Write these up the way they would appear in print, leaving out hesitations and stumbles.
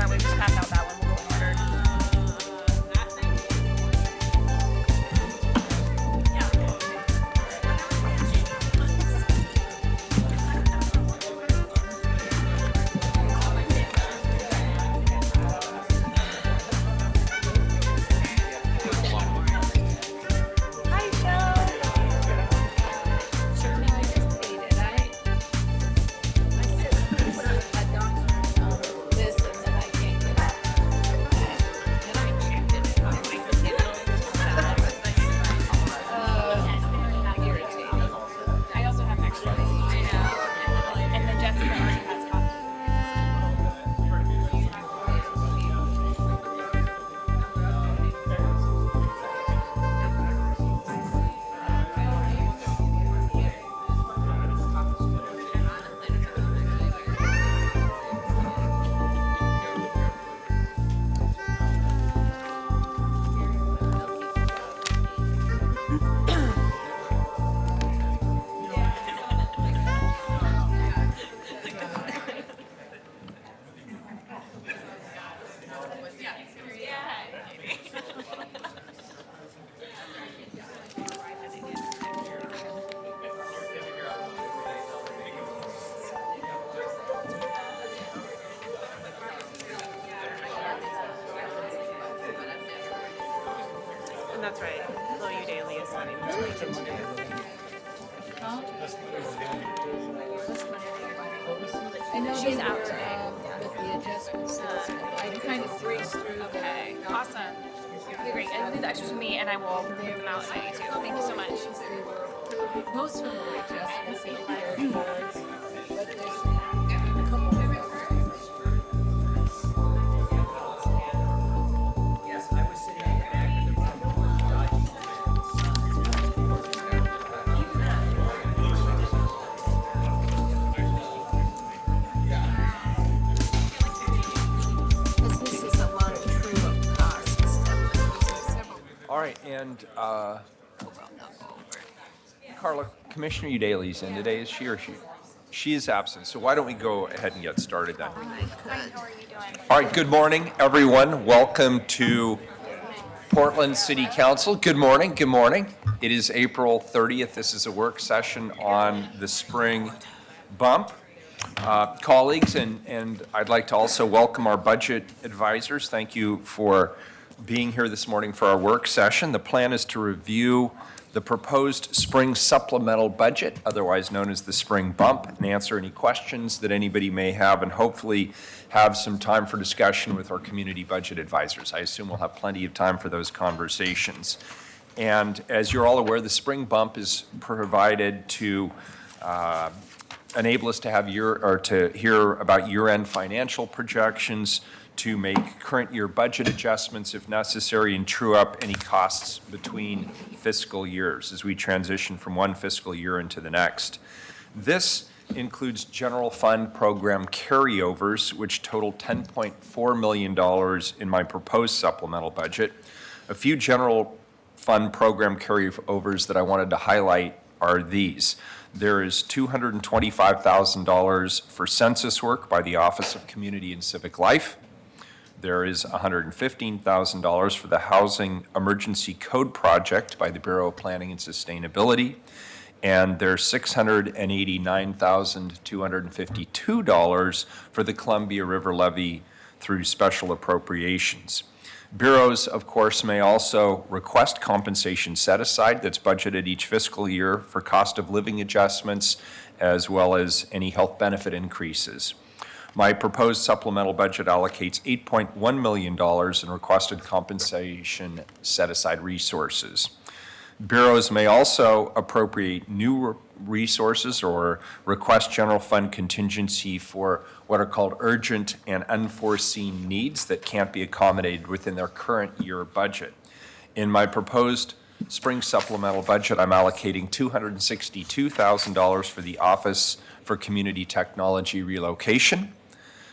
sorry, we just passed out that one. We'll go in order. That's right. Chloe Daly is not even speaking today. I know She's out today. with the adjustments. I kind of breezed through. Okay, awesome. Okay, great. And leave the extras with me, and I will print them out if I need to. Thank you so much. Most of them were adjustments and carried forwards, but there's a couple of them. Yes, I was sitting in the back of the Because this is a lot of true-up costs and stuff. All right, and Carla, Commissioner Udaley's in today. Is she or she? She is absent, so why don't we go ahead and get started then? Hi, how are you doing? All right, good morning, everyone. Welcome to Portland City Council. Good morning, good morning. It is April 30th. This is a work session on the spring bump. Colleagues, and I'd like to also welcome our budget advisors. Thank you for being here this morning for our work session. The plan is to review the proposed spring supplemental budget, otherwise known as the spring bump, and answer any questions that anybody may have, and hopefully have some time for discussion with our community budget advisors. I assume we'll have plenty of time for those conversations. And as you're all aware, the spring bump is provided to enable us to have to hear about year-end financial projections, to make current year budget adjustments if necessary, and true up any costs between fiscal years as we transition from one fiscal year into the next. This includes general fund program carryovers, which total $10.4 million in my proposed supplemental budget. A few general fund program carryovers that I wanted to highlight are these. There is $225,000 for census work by the Office of Community and Civic Life. There is $115,000 for the Housing Emergency Code Project by the Bureau of Planning and Sustainability. And there's $689,252 for the Columbia River Levy through special appropriations. Bureaus, of course, may also request compensation set aside that's budgeted each fiscal year for cost of living adjustments, as well as any health benefit increases. My proposed supplemental budget allocates $8.1 million in requested compensation set-aside resources. Bureaus may also appropriate new resources or request general fund contingency for what are called urgent and unforeseen needs that can't be accommodated within their current year budget. In my proposed spring supplemental budget, I'm allocating $262,000 for the Office for Community Technology Relocation,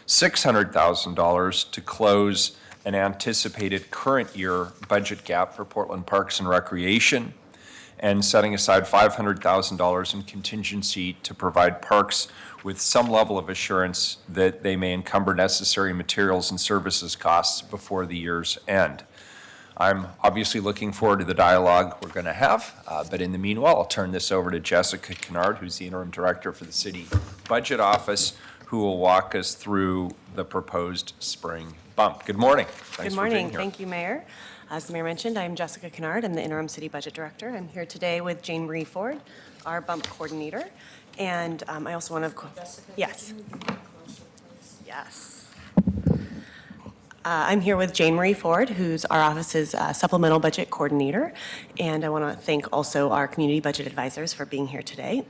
$600,000 to close an anticipated current year budget gap for Portland Parks and Recreation, and setting aside $500,000 in contingency to provide parks with some level of assurance that they may encumber necessary materials and services costs before the year's end. I'm obviously looking forward to the dialogue we're going to have, but in the meanwhile, I'll turn this over to Jessica Kennard, who's the interim director for the City Budget Office, who will walk us through the proposed spring bump. Good morning. Thanks Good for being morning. here. Thank you, Mayor. As the Mayor mentioned, I'm Jessica Kennard. I'm the Interim City Budget Director. I'm here today with Jane Marie Ford, our bump coordinator. And I also want to... Yes. Yes. I'm here with Jane Marie Ford, who's our office's supplemental budget coordinator. And I want to thank also our community budget advisors for being here today.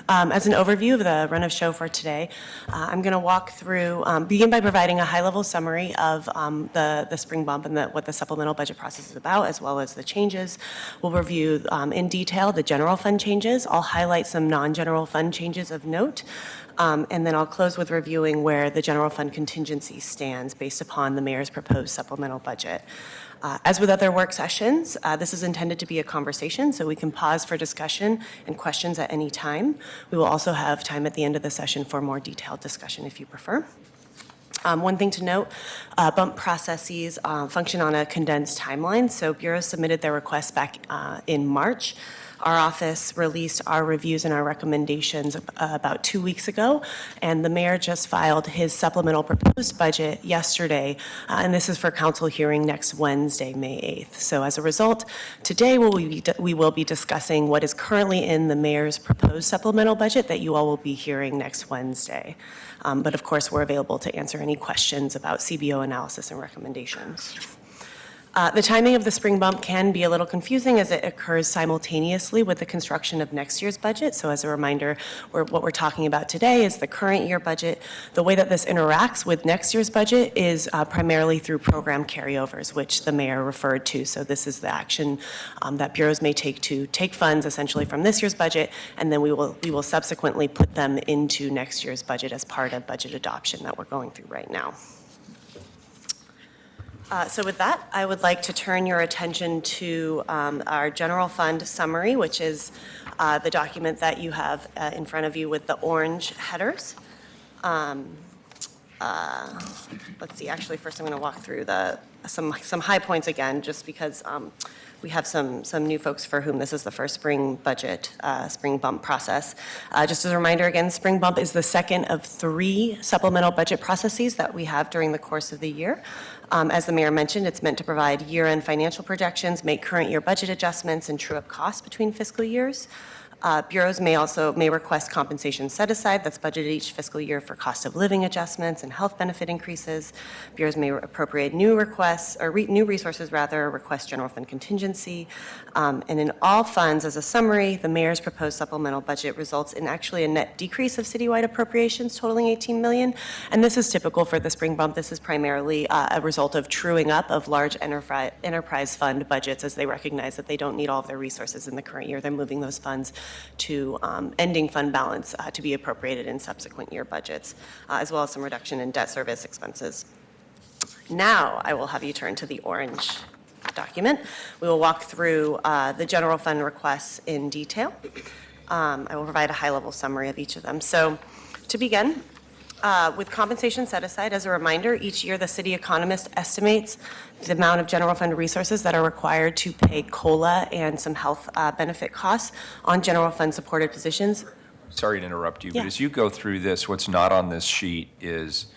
As an overview of the run of show for today, I'm going to walk through, begin by providing a high-level summary of the spring bump and what the supplemental budget process is about, as well as the changes. We'll review in detail the general fund changes. I'll highlight some non-general fund changes of note. And then I'll close with reviewing where the general fund contingency stands based upon the mayor's proposed supplemental budget. As with other work sessions, this is intended to be a conversation, so we can pause for discussion and questions at any time. We will also have time at the end of the session for more detailed discussion if you prefer. One thing to note, bump processes function on a condensed timeline. So bureaus submitted their requests back in March. Our office released our reviews and our recommendations about 2 weeks ago, and the mayor just filed his supplemental proposed budget yesterday, and this is for council hearing next Wednesday, May 8th. So as a result, today we will be discussing what is currently in the mayor's proposed supplemental budget that you all will be hearing next Wednesday. But of course, we're available to answer any questions about CBO analysis and recommendations. The timing of the spring bump can be a little confusing as it occurs simultaneously with the construction of next year's budget. So as a reminder, what we're talking about today is the current year budget. The way that this interacts with next year's budget is primarily through program carryovers, which the mayor referred to. So this is the action that bureaus may take to take funds essentially from this year's budget, and then we will subsequently put them into next year's budget as part of budget adoption that we're going through right now. So with that, I would like to turn your attention to our general fund summary, which is the document that you have in front of you with the orange headers. Let's see, actually, first I'm going to walk through some high points again, just because we have some new folks for whom this is the first spring budget, spring bump process. Just as a reminder, again, spring bump is the second of 3 supplemental budget processes that we have during the course of the year. As the mayor mentioned, it's meant to provide year-end financial projections, make current year budget adjustments, and true up costs between fiscal years. Bureaus may request compensation set aside that's budgeted each fiscal year for cost of living adjustments and health benefit increases. Bureaus may appropriate new requests or new resources request general fund contingency. And in all funds, as a summary, the mayor's proposed supplemental budget results in actually a net decrease of citywide appropriations totaling $18 million. And this is typical for the spring bump. This is primarily a result of truing up of large enterprise fund budgets as they recognize that they don't need all of their resources in the current year. They're moving those funds to ending fund balance to be appropriated in subsequent year budgets, as well as some reduction in debt service expenses. Now I will have you turn to the orange document. We will walk through the general fund requests in detail. I will provide a high-level summary of each of them. So to begin, with compensation set aside, as a reminder, each year the city economist estimates the amount of general fund resources that are required to pay COLA and some health benefit costs on general fund supported positions. Sorry to interrupt you, Yeah. but as you go through this, what's not on this sheet is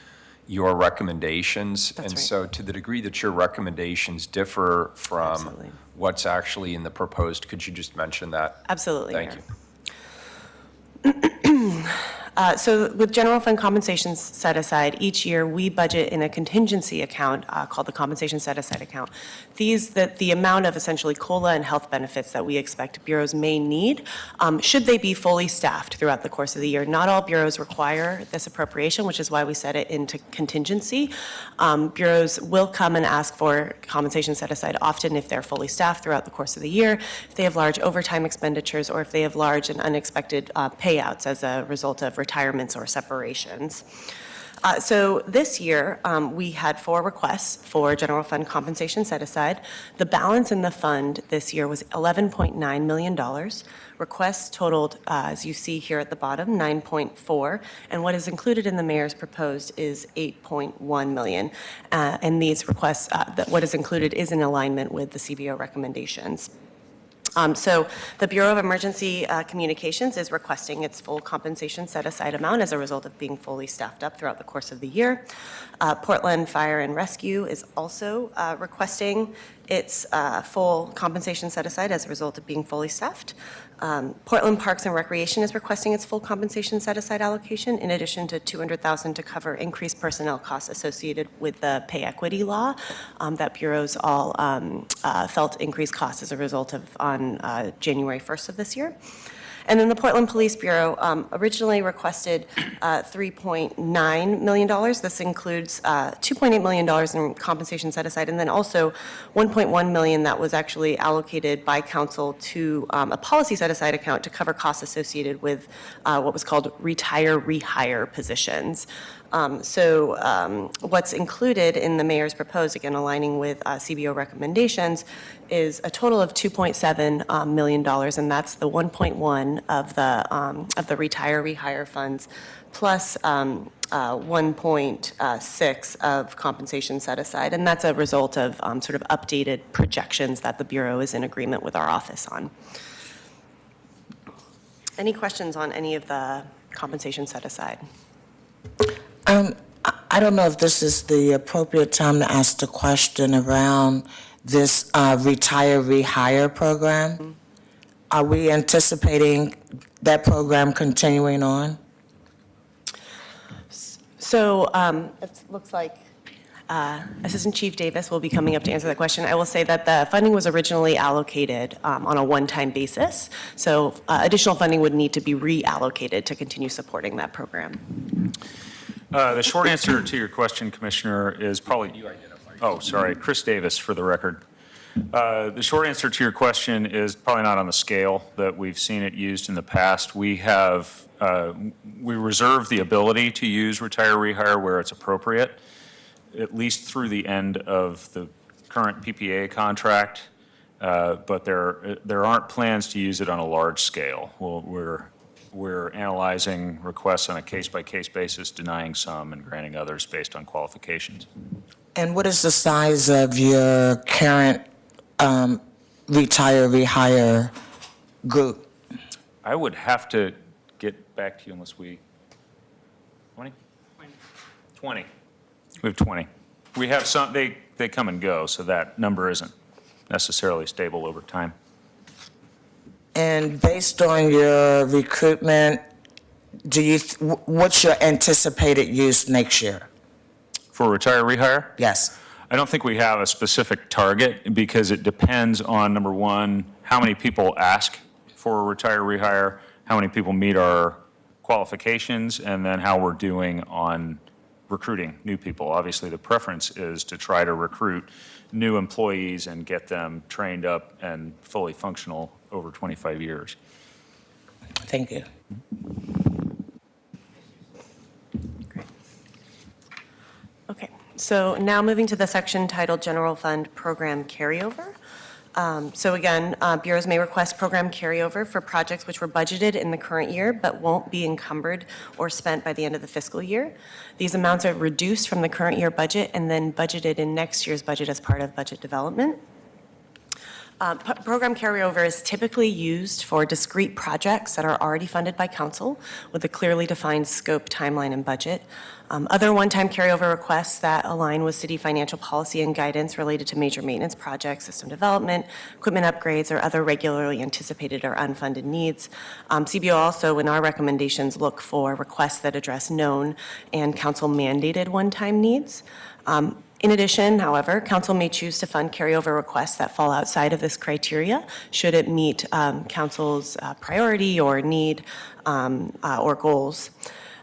your recommendations. That's and right. so to the degree that your recommendations differ from Absolutely. what's actually in the proposed, could you just mention that? Absolutely. Thank Mayor. you. So with general fund compensations set aside, each year we budget in a contingency account called the compensation set aside account. The amount of essentially COLA and health benefits that we expect bureaus may need, should they be fully staffed throughout the course of the year. Not all bureaus require this appropriation, which is why we set it into contingency. Bureaus will come and ask for compensation set aside often if they're fully staffed throughout the course of the year, if they have large overtime expenditures, or if they have large and unexpected payouts as a result of retirements or separations. So this year, we had 4 requests for general fund compensation set aside. The balance in the fund this year was $11.9 million. Requests totaled, as you see here at the bottom, 9.4, and what is included in the mayor's proposed is 8.1 million. And these requests, what is included is in alignment with the CBO recommendations. So the Bureau of Emergency Communications is requesting its full compensation set-aside amount as a result of being fully staffed up throughout the course of the year. Portland Fire and Rescue is also requesting its full compensation set-aside as a result of being fully staffed. Portland Parks and Recreation is requesting its full compensation set-aside allocation, in addition to $200,000 to cover increased personnel costs associated with the pay equity law that bureaus all felt increased costs as a result of on January 1st of this year. And then the Portland Police Bureau originally requested $3.9 million. This includes $2.8 million in compensation set aside, and then also $1.1 million that was actually allocated by council to a policy set aside account to cover costs associated with what was called retire rehire positions. What's included in the mayor's proposed, again aligning with CBO recommendations, is a total of $2.7 million, and that's the 1.1 of the retire rehire funds, plus 1.6 of compensation set aside, and that's a result of sort of updated projections that the Bureau is in agreement with our office on. Any questions on any of the compensation set aside? I don't know if this is the appropriate time to ask the question around this retire rehire program. Are we anticipating that program continuing on? So it looks like Assistant Chief Davis will be coming up to answer that question. I will say that the funding was originally allocated on a one-time basis, so additional funding would need to be reallocated to continue supporting that program. The short answer to your question, Commissioner, is probably, Chris Davis for the record. The short answer to your question is probably not on the scale that we've seen it used in the past. We reserve the ability to use retire rehire where it's appropriate, at least through the end of the current PPA contract, but there aren't plans to use it on a large scale. We're analyzing requests on a case-by-case basis, denying some and granting others based on qualifications. And what is the size of your current retire rehire group? I would have to get back to you unless we, 20? 20. We have 20. We have some, they come and go, so that number isn't necessarily stable over time. And based on your recruitment, what's your anticipated use next year? For retire rehire? Yes. I don't think we have a specific target because it depends on, number one, how many people ask for a retire rehire, how many people meet our qualifications, and then how we're doing on recruiting new people. Obviously, the preference is to try to recruit new employees and get them trained up and fully functional over 25 years. Thank you. Great. Okay, so now moving to the section titled General Fund Program Carryover. So again, bureaus may request program carryover for projects which were budgeted in the current year but won't be encumbered or spent by the end of the fiscal year. These amounts are reduced from the current year budget and then budgeted in next year's budget as part of budget development. Program carryover is typically used for discrete projects that are already funded by council with a clearly defined scope, timeline, and budget. Other one-time carryover requests that align with city financial policy and guidance related to major maintenance projects, system development, equipment upgrades, or other regularly anticipated or unfunded needs. CBO also, in our recommendations, look for requests that address known and council-mandated one-time needs. In addition, however, council may choose to fund carryover requests that fall outside of this criteria should it meet council's priority or need or goals.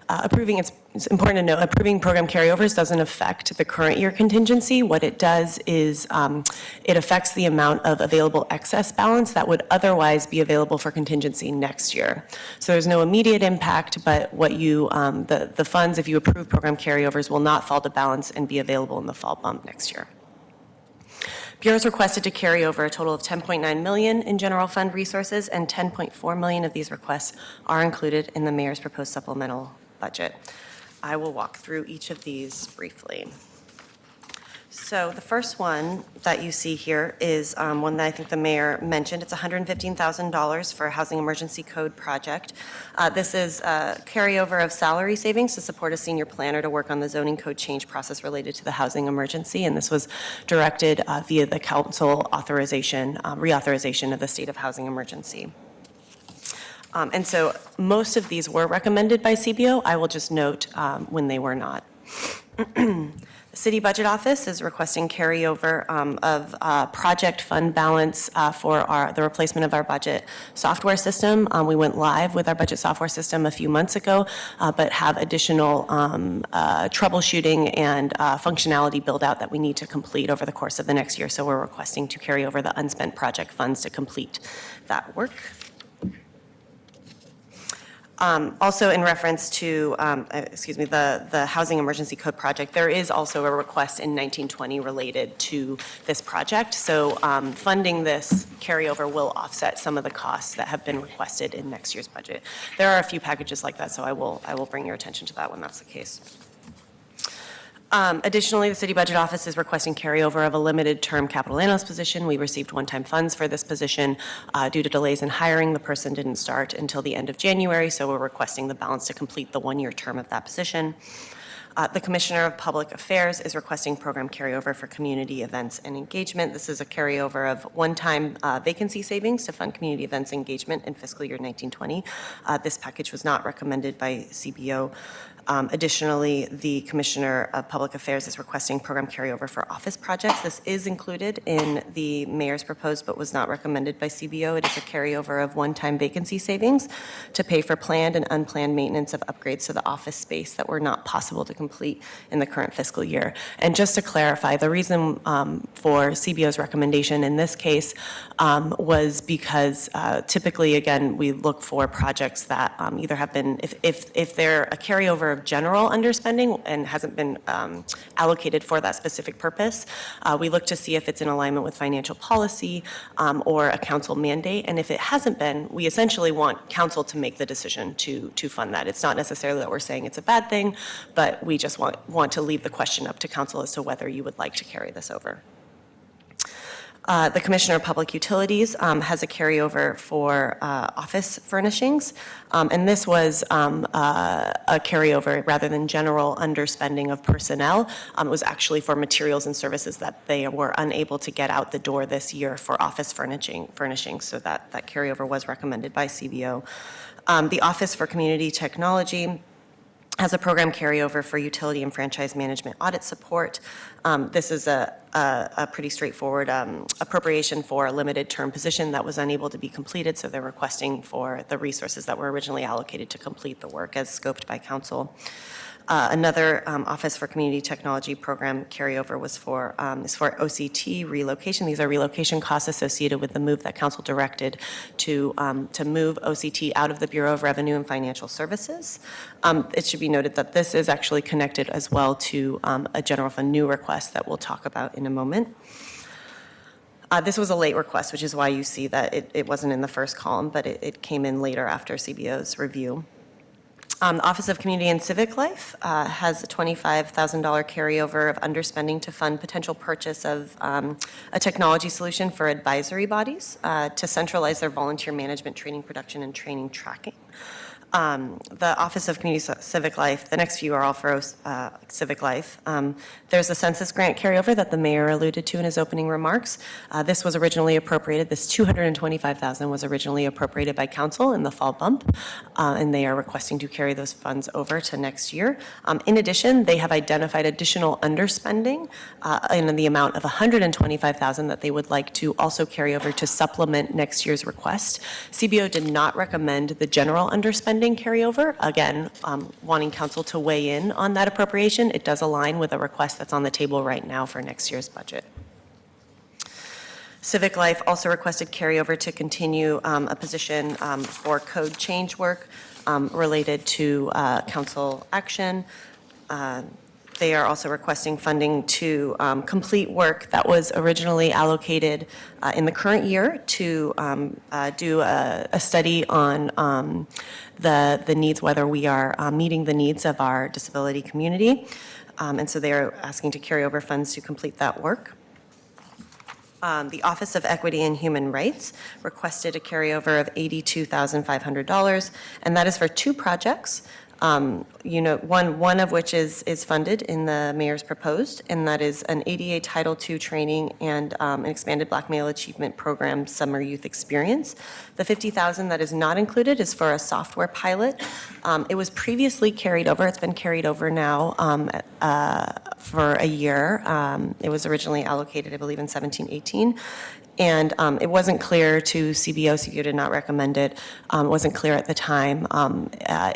Approving its it's important to note, approving program carryovers doesn't affect the current year contingency. What it does is it affects the amount of available excess balance that would otherwise be available for contingency next year. So there's no immediate impact, but what you, the funds, if you approve program carryovers, will not fall to balance and be available in the fall bump next year. Bureau is requested to carry over a total of $10.9 million in general fund resources, and $10.4 million of these requests are included in the mayor's proposed supplemental budget. I will walk through each of these briefly. So the first one that you see here is one that I think the mayor mentioned. It's $115,000 for a housing emergency code project. This is a carryover of salary savings to support a senior planner to work on the zoning code change process related to the housing emergency, and this was directed via the council authorization, reauthorization of the state of housing emergency. And so most of these were recommended by CBO. I will just note when they were not. The City Budget Office is requesting carryover of project fund balance for the replacement of our budget software system. We went live with our budget software system a few months ago, but have additional troubleshooting and functionality build out that we need to complete over the course of the next year. So we're requesting to carry over the unspent project funds to complete that work. Also in reference to, the Housing Emergency Code project, there is also a request in 1920 related to this project. So funding this carryover will offset some of the costs that have been requested in next year's budget. There are a few packages like that, so I will bring your attention to that when that's the case. Additionally, the City Budget Office is requesting carryover of a limited-term capital analyst position. We received one-time funds for this position. Due to delays in hiring, the person didn't start until the end of January, so we're requesting the balance to complete the one-year term of that position. The Commissioner of Public Affairs is requesting program carryover for community events and engagement. This is a carryover of one-time vacancy savings to fund community events engagement in fiscal year 1920. This package was not recommended by CBO. Additionally, the Commissioner of Public Affairs is requesting program carryover for office projects. This is included in the mayor's proposed but was not recommended by CBO. It is a carryover of one-time vacancy savings to pay for planned and unplanned maintenance of upgrades to the office space that were not possible to complete in the current fiscal year. And just to clarify, the reason for CBO's recommendation in this case was because typically, again, we look for projects that either have been, if they're a carryover of general underspending and hasn't been allocated for that specific purpose, we look to see if it's in alignment with financial policy or a council mandate. And if it hasn't been, we essentially want council to make the decision to fund that. It's not necessarily that we're saying it's a bad thing, but we just want to leave the question up to council as to whether you would like to carry this over. The Commissioner of Public Utilities has a carryover for office furnishings, and this was a carryover rather than general underspending of personnel. It was actually for materials and services that they were unable to get out the door this year for office furnishings, so that carryover was recommended by CBO. The Office for Community Technology has a program carryover for utility and franchise management audit support. This is a pretty straightforward appropriation for a limited term position that was unable to be completed, so they're requesting for the resources that were originally allocated to complete the work as scoped by council. Another Office for Community Technology program carryover was for OCT relocation. These are relocation costs associated with the move that council directed to move OCT out of the Bureau of Revenue and Financial Services. It should be noted that this is actually connected as well to a general fund new request that we'll talk about in a moment. This was a late request, which is why you see that it wasn't in the first column, but it came in later after CBO's review. The Office of Community and Civic Life has a $25,000 carryover of underspending to fund potential purchase of a technology solution for advisory bodies to centralize their volunteer management, training production, and training tracking. The Office of Community Civic Life, the next few are all for Civic Life. There's a census grant carryover that the mayor alluded to in his opening remarks. This was originally appropriated, this $225,000 was originally appropriated by council in the fall bump, and they are requesting to carry those funds over to next year. In addition, they have identified additional underspending in the amount of $125,000 that they would like to also carry over to supplement next year's request. CBO did not recommend the general underspending funding carryover. Again, wanting council to weigh in on that appropriation. It does align with a request that's on the table right now for next year's budget. Civic Life also requested carryover to continue a position for code change work related to council action. They are also requesting funding to complete work that was originally allocated in the current year to do a study on the needs, whether we are meeting the needs of our disability community. And so they are asking to carry over funds to complete that work. The Office of Equity and Human Rights requested a carryover of $82,500, and that is for two projects. One of which is funded in the mayor's proposed, and that is an ADA Title II training and an expanded Black Male Achievement Program summer youth experience. The $50,000 that is not included is for a software pilot. It was previously carried over. It's been carried over now for a year. It was originally allocated, I believe, in 17-18. And it wasn't clear to CBO. CBO did not recommend it. It wasn't clear at the time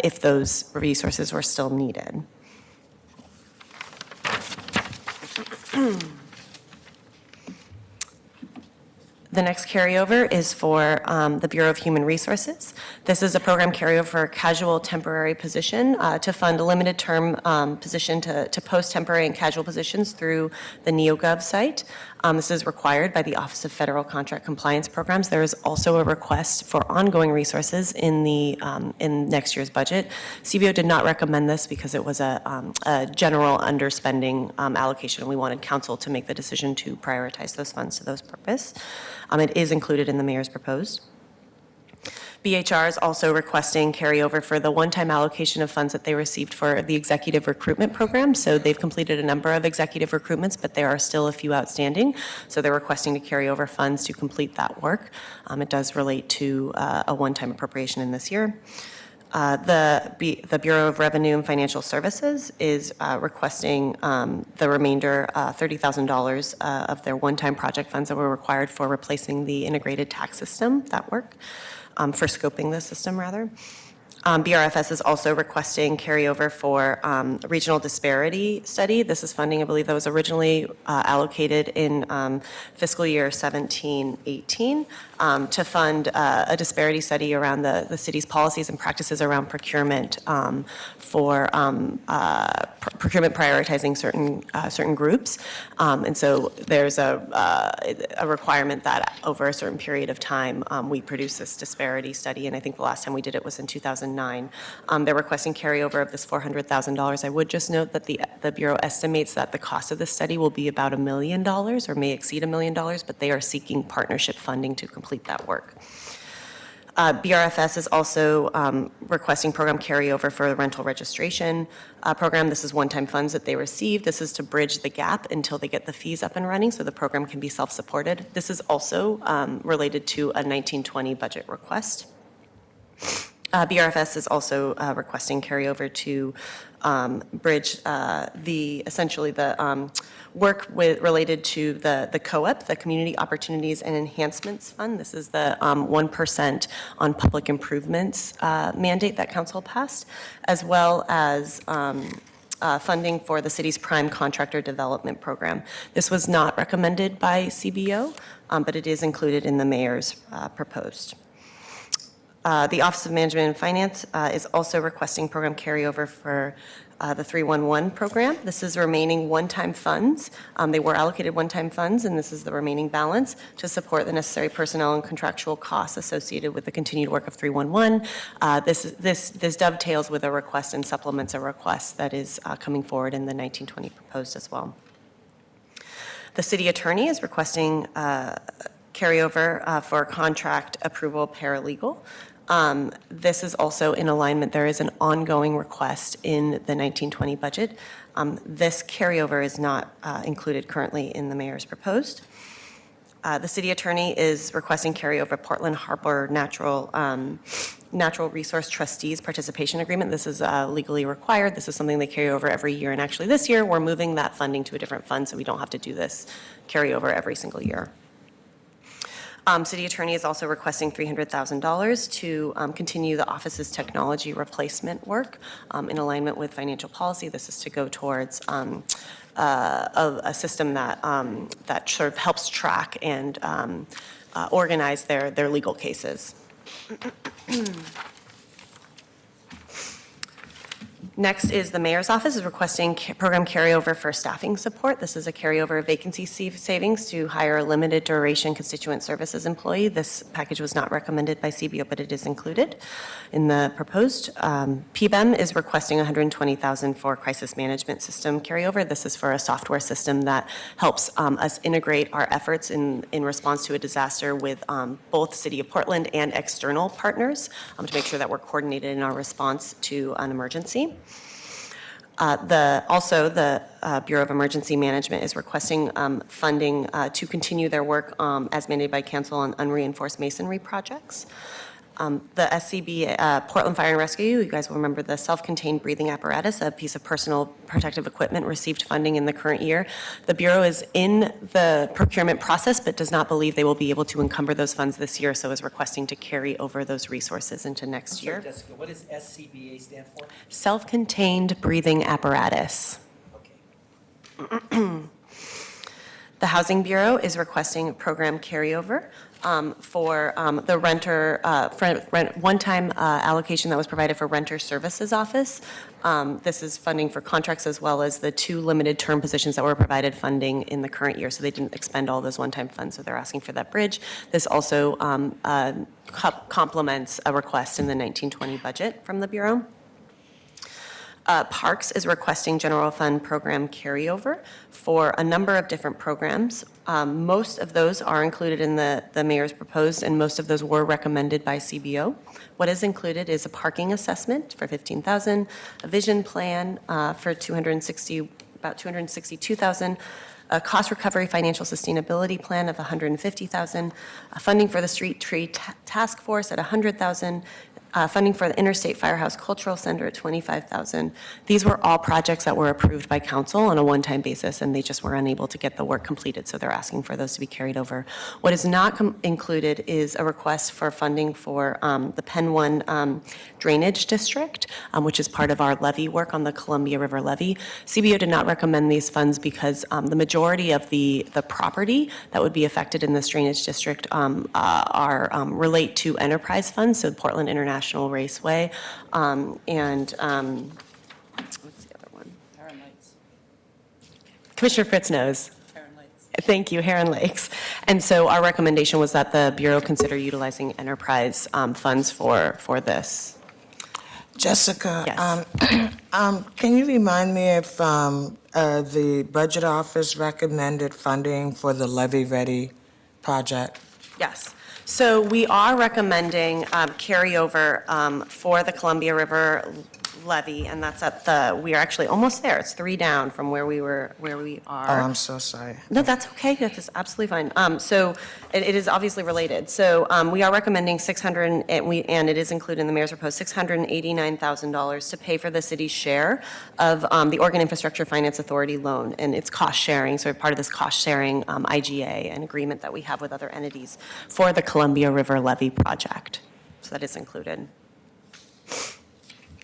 if those resources were still needed. The next carryover is for the Bureau of Human Resources. This is a program carryover for a casual temporary position to fund a limited term position to post temporary and casual positions through the NeoGov site. This is required by the Office of Federal Contract Compliance Programs. There is also a request for ongoing resources in next year's budget. CBO did not recommend this because it was a general underspending allocation, and we wanted council to make the decision to prioritize those funds to those purposes. It is included in the mayor's proposed. BHR is also requesting carryover for the one-time allocation of funds that they received for the executive recruitment program. So they've completed a number of executive recruitments, but there are still a few outstanding. So they're requesting to carry over funds to complete that work. It does relate to a one-time appropriation in this year. The Bureau of Revenue and Financial Services is requesting the remainder, $30,000 of their one-time project funds that were required for replacing the integrated tax system, that work. For scoping the system, rather. BRFS is also requesting carryover for regional disparity study. This is funding, I believe, that was originally allocated in fiscal year 17-18 to fund a disparity study around the city's policies and practices around procurement for procurement prioritizing certain groups. And so there's a requirement that over a certain period of time we produce this disparity study, and I think the last time we did it was in 2009. They're requesting carryover of this $400,000. I would just note that the Bureau estimates that the cost of this study will be about $1 million or may exceed $1 million, but they are seeking partnership funding to complete that work. BRFS is also requesting program carryover for the rental registration program. This is one-time funds that they received. This is to bridge the gap until they get the fees up and running so the program can be self-supported. This is also related to a 19-20 budget request. BRFS is also requesting carryover to bridge essentially the work related to the COEP, the Community Opportunities and Enhancements Fund. This is the 1% on public improvements mandate that council passed, as well as funding for the city's prime contractor development program. This was not recommended by CBO, but it is included in the mayor's proposed. The Office of Management and Finance is also requesting program carryover for the 311 program. This is remaining one-time funds. They were allocated one-time funds, and this is the remaining balance to support the necessary personnel and contractual costs associated with the continued work of 311. This dovetails with a request and supplements a request that is coming forward in the 1920 proposed as well. The city attorney is requesting carryover for contract approval paralegal. This is also in alignment. There is an ongoing request in the 1920 budget. This carryover is not included currently in the mayor's proposed. The city attorney is requesting carryover Portland Harbor Natural Resource Trustees Participation Agreement. This is legally required. This is something they carry over every year. And actually this year, we're moving that funding to a different fund so we don't have to do this carryover every single year. City Attorney is also requesting $300,000 to continue the office's technology replacement work in alignment with financial policy. This is to go towards a system that sort of helps track and organize their legal cases. Next is the mayor's office is requesting program carryover for staffing support. This is a carryover of vacancy savings to hire a limited duration constituent services employee. This package was not recommended by CBO, but it is included in the proposed. PBEM is requesting $120,000 for crisis management system carryover. This is for a software system that helps us integrate our efforts in response to a disaster with both City of Portland and external partners to make sure that we're coordinated in our response to an emergency. The Bureau of Emergency Management is requesting funding to continue their work as mandated by council on unreinforced masonry projects. The SCB, Portland Fire and Rescue, you guys will remember the self-contained breathing apparatus, a piece of personal protective equipment, received funding in the current year. The Bureau is in the procurement process, but does not believe they will be able to encumber those funds this year, so is requesting to carry over those resources into next year. Jessica, what does SCBA stand for? Self-contained breathing apparatus. Okay. The Housing Bureau is requesting program carryover for the renter, one-time allocation that was provided for Renter Services Office. This is funding for contracts as well as the 2 limited term positions that were provided funding in the current year, so they didn't expend all those one-time funds, so they're asking for that bridge. This also complements a request in the 1920 budget from the Bureau. Parks is requesting general fund program carryover for a number of different programs. Most of those are included in the mayor's proposed, and most of those were recommended by CBO. What is included is a parking assessment for $15,000, a vision plan for about $262,000, a cost recovery financial sustainability plan of $150,000, funding for the street tree task force at $100,000, funding for the Interstate Firehouse Cultural Center at $25,000. These were all projects that were approved by council on a one-time basis, and they just were unable to get the work completed, so they're asking for those to be carried over. What is not included is a request for funding for the Penn 1 Drainage District, which is part of our levee work on the Columbia River levee. CBO did not recommend these funds because the majority of the property that would be affected in this drainage district relate to enterprise funds, so Portland International Raceway, and what's the other one? Heron Lakes. Commissioner Fritz knows. Heron Lakes. Thank you, Heron Lakes. And so our recommendation was that the Bureau consider utilizing enterprise funds for this. Jessica, Yes. Can you remind me if the Budget Office recommended funding for the Levy Ready project? Yes. So we are recommending carryover for the Columbia River levy, and that's we are actually almost there. It's 3 down from where we are. Oh, I'm so sorry. No, that's okay. That is absolutely fine. So it is obviously related. So we are recommending $600, and it is included in the mayor's proposed $689,000 to pay for the city's share of the Oregon Infrastructure Finance Authority loan, and it's cost sharing. So we're part of this cost sharing IGA, an agreement that we have with other entities for the Columbia River levy project. So that is included.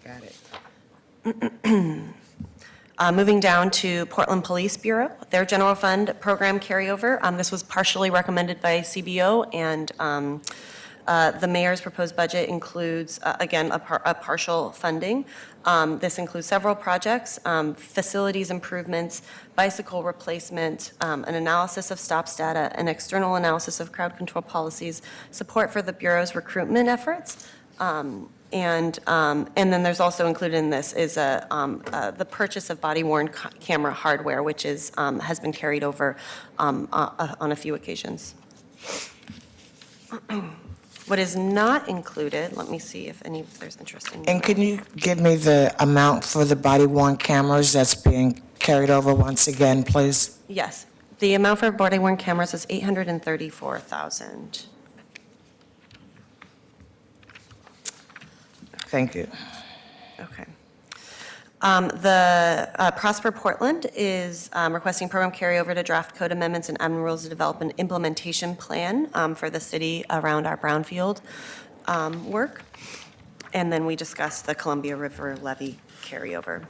Got it. Moving down to Portland Police Bureau, their general fund program carryover. This was partially recommended by CBO, and the mayor's proposed budget includes, again, a partial funding. This includes several projects, facilities improvements, bicycle replacement, an analysis of stops data, an external analysis of crowd control policies, support for the Bureau's recruitment efforts, and then there's also included in this is the purchase of body-worn camera hardware, which has been carried over on a few occasions. What is not included, let me see if there's interest in. And can you give me the amount for the body-worn cameras that's being carried over once again, please? Yes. The amount for body-worn cameras is $834,000. Thank you. Okay. The Prosper Portland is requesting program carryover to draft code amendments and admin rules to develop an implementation plan for the city around our brownfield work. And then we discussed the Columbia River levy carryover.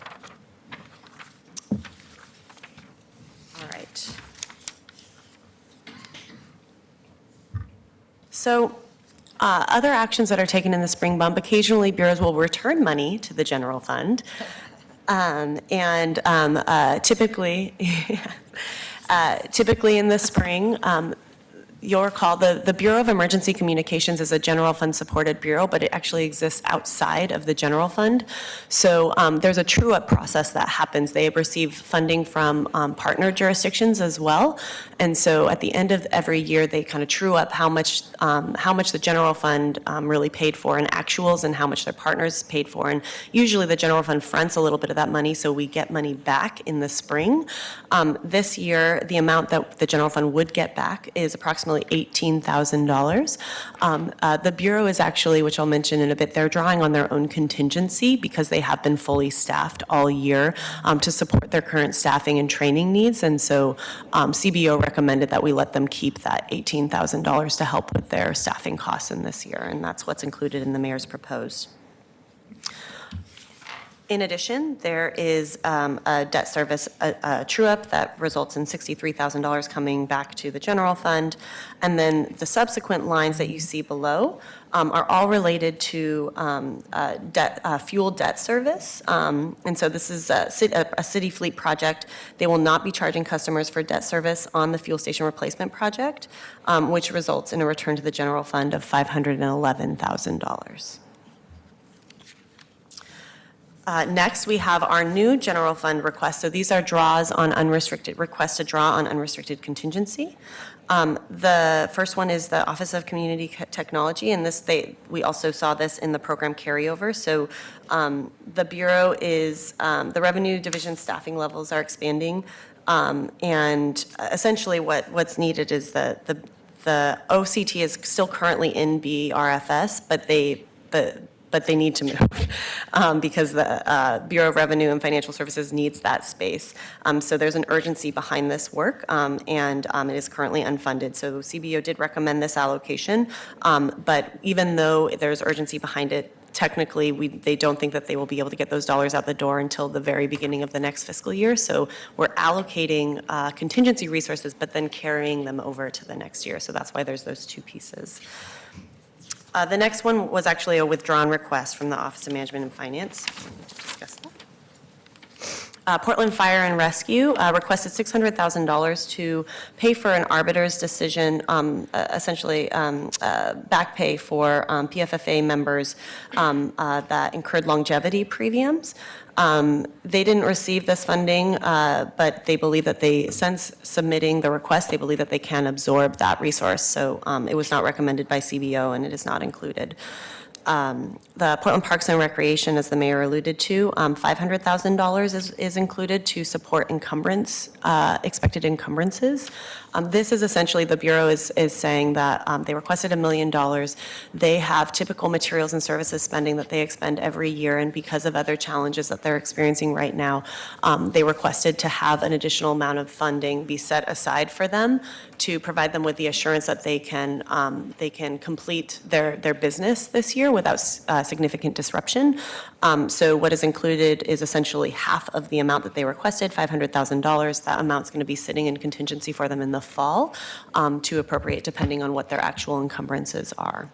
All right. So other actions that are taken in the spring bump, occasionally bureaus will return money to the general fund. Typically, typically in the spring, you'll recall the Bureau of Emergency Communications is a general fund supported bureau, but it actually exists outside of the general fund. So there's a true-up process that happens. They receive funding from partner jurisdictions as well. And so at the end of every year, they kind of true up how much the general fund really paid for in actuals and how much their partners paid for. And usually the general fund fronts a little bit of that money, so we get money back in the spring. This year, the amount that the general fund would get back is approximately $18,000. The Bureau is actually, which I'll mention in a bit, they're drawing on their own contingency because they have been fully staffed all year to support their current staffing and training needs. And so CBO recommended that we let them keep that $18,000 to help with their staffing costs in this year. And that's what's included in the mayor's proposed. In addition, there is a debt service true-up that results in $63,000 coming back to the general fund. And then the subsequent lines that you see below are all related to fuel debt service. And so this is a city fleet project. They will not be charging customers for debt service on the fuel station replacement project, which results in a return to the general fund of $511,000. Next, we have our new general fund request. So these are draws on unrestricted, request to draw on unrestricted contingency. The first one is the Office of Community Technology, and we also saw this in the program carryover. So the Bureau is, the Revenue Division staffing levels are expanding, and essentially what's needed is the OCT is still currently in BRFS, but they need to move because the Bureau of Revenue and Financial Services needs that space. So there's an urgency behind this work, and it is currently unfunded. So CBO did recommend this allocation, but even though there's urgency behind it, technically they don't think that they will be able to get those dollars out the door until the very beginning of the next fiscal year. So we're allocating contingency resources, but then carrying them over to the next year. So that's why there's those two pieces. The next one was actually a withdrawn request from the Office of Management and Finance. We'll discuss that. Portland Fire and Rescue requested $600,000 to pay for an arbiter's decision, essentially back pay for PFFA members that incurred longevity premiums. They didn't receive this funding, but they believe that since submitting the request, they believe that they can absorb that resource. So it was not recommended by CBO, and it is not included. The Portland Parks and Recreation, as the mayor alluded to, $500,000 is included to support expected encumbrances. This is essentially, the Bureau is saying that they requested $1 million. They have typical materials and services spending that they expend every year, and because of other challenges that they're experiencing right now, they requested to have an additional amount of funding be set aside for them to provide them with the assurance that they can complete their business this year without significant disruption. So what is included is essentially half of the amount that they requested, $500,000. That amount's going to be sitting in contingency for them in the fall to appropriate depending on what their actual encumbrances are.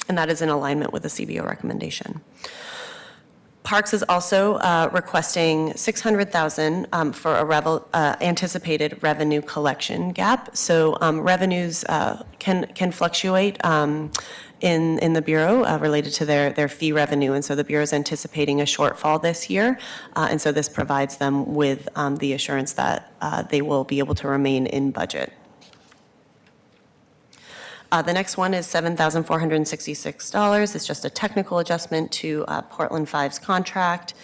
And that is in alignment with the CBO recommendation. Parks is also requesting $600,000 for a anticipated revenue collection gap. So revenues can fluctuate in the Bureau related to their fee revenue. And so the Bureau is anticipating a shortfall this year. And so this provides them with the assurance that they will be able to remain in budget. The next one is $7,466. It's just a technical adjustment to Portland 5's contract.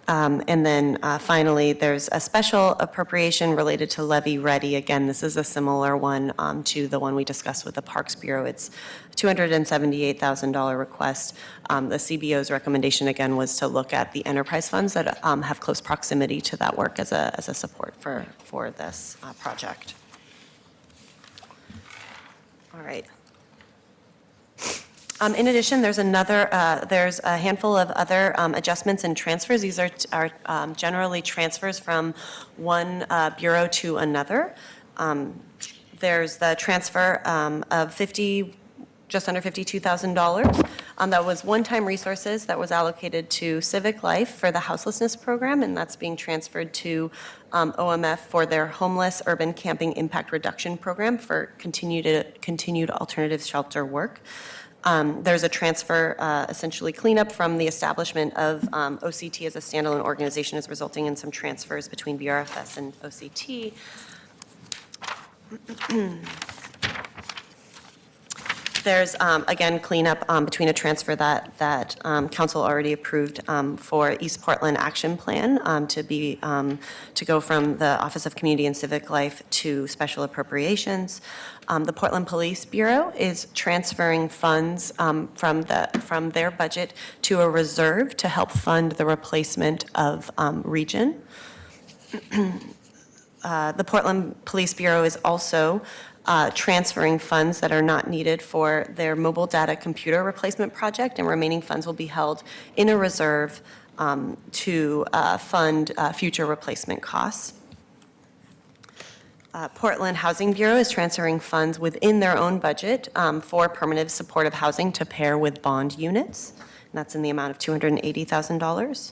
And then finally, there's a special appropriation related to levy ready. Again, this is a similar one to the one we discussed with the Parks Bureau. It's $278,000 request. The CBO's recommendation, again, was to look at the enterprise funds that have close proximity to that work as a support for this project. All right. In addition, there's a handful of other adjustments and transfers. These are generally transfers from one bureau to another. There's the transfer of just under $52,000. That was one-time resources that was allocated to Civic Life for the houselessness program, and that's being transferred to OMF for their homeless urban camping impact reduction program for continued alternative shelter work. There's a transfer, essentially cleanup from the establishment of OCT as a standalone organization is resulting in some transfers between BRFS and OCT. There's, again, cleanup between a transfer that council already approved for East Portland Action Plan to go from the Office of Community and Civic Life to special appropriations. The Portland Police Bureau is transferring funds from their budget to a reserve to help fund the replacement of Region. The Portland Police Bureau is also transferring funds that are not needed for their mobile data computer replacement project, and remaining funds will be held in a reserve to fund future replacement costs. Portland Housing Bureau is transferring funds within their own budget for permanent supportive housing to pair with bond units, and that's in the amount of $280,000.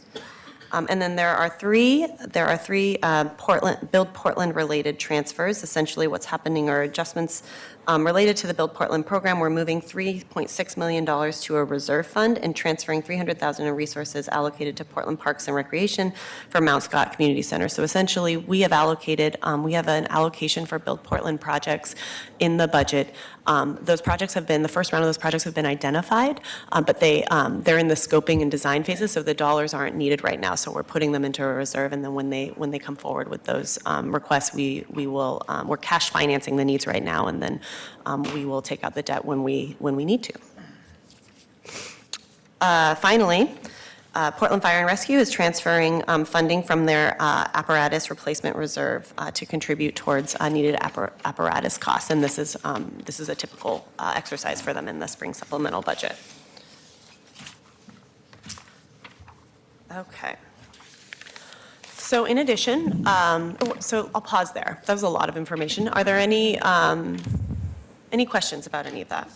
And then there are three Build Portland related transfers. Essentially what's happening are adjustments related to the Build Portland program. We're moving $3.6 million to a reserve fund and transferring $300,000 in resources allocated to Portland Parks and Recreation for Mount Scott Community Center. So essentially we have an allocation for Build Portland projects in the budget. The first round of those projects have been identified, but they're in the scoping and design phases, so the dollars aren't needed right now. So we're putting them into a reserve, and then when they come forward with those requests, we're cash financing the needs right now, and then we will take out the debt when we need to. Finally, Portland Fire and Rescue is transferring funding from their apparatus replacement reserve to contribute towards needed apparatus costs, and this is a typical exercise for them in the spring supplemental budget. Okay. So in addition, so I'll pause there. That was a lot of information. Are there any questions about any of that?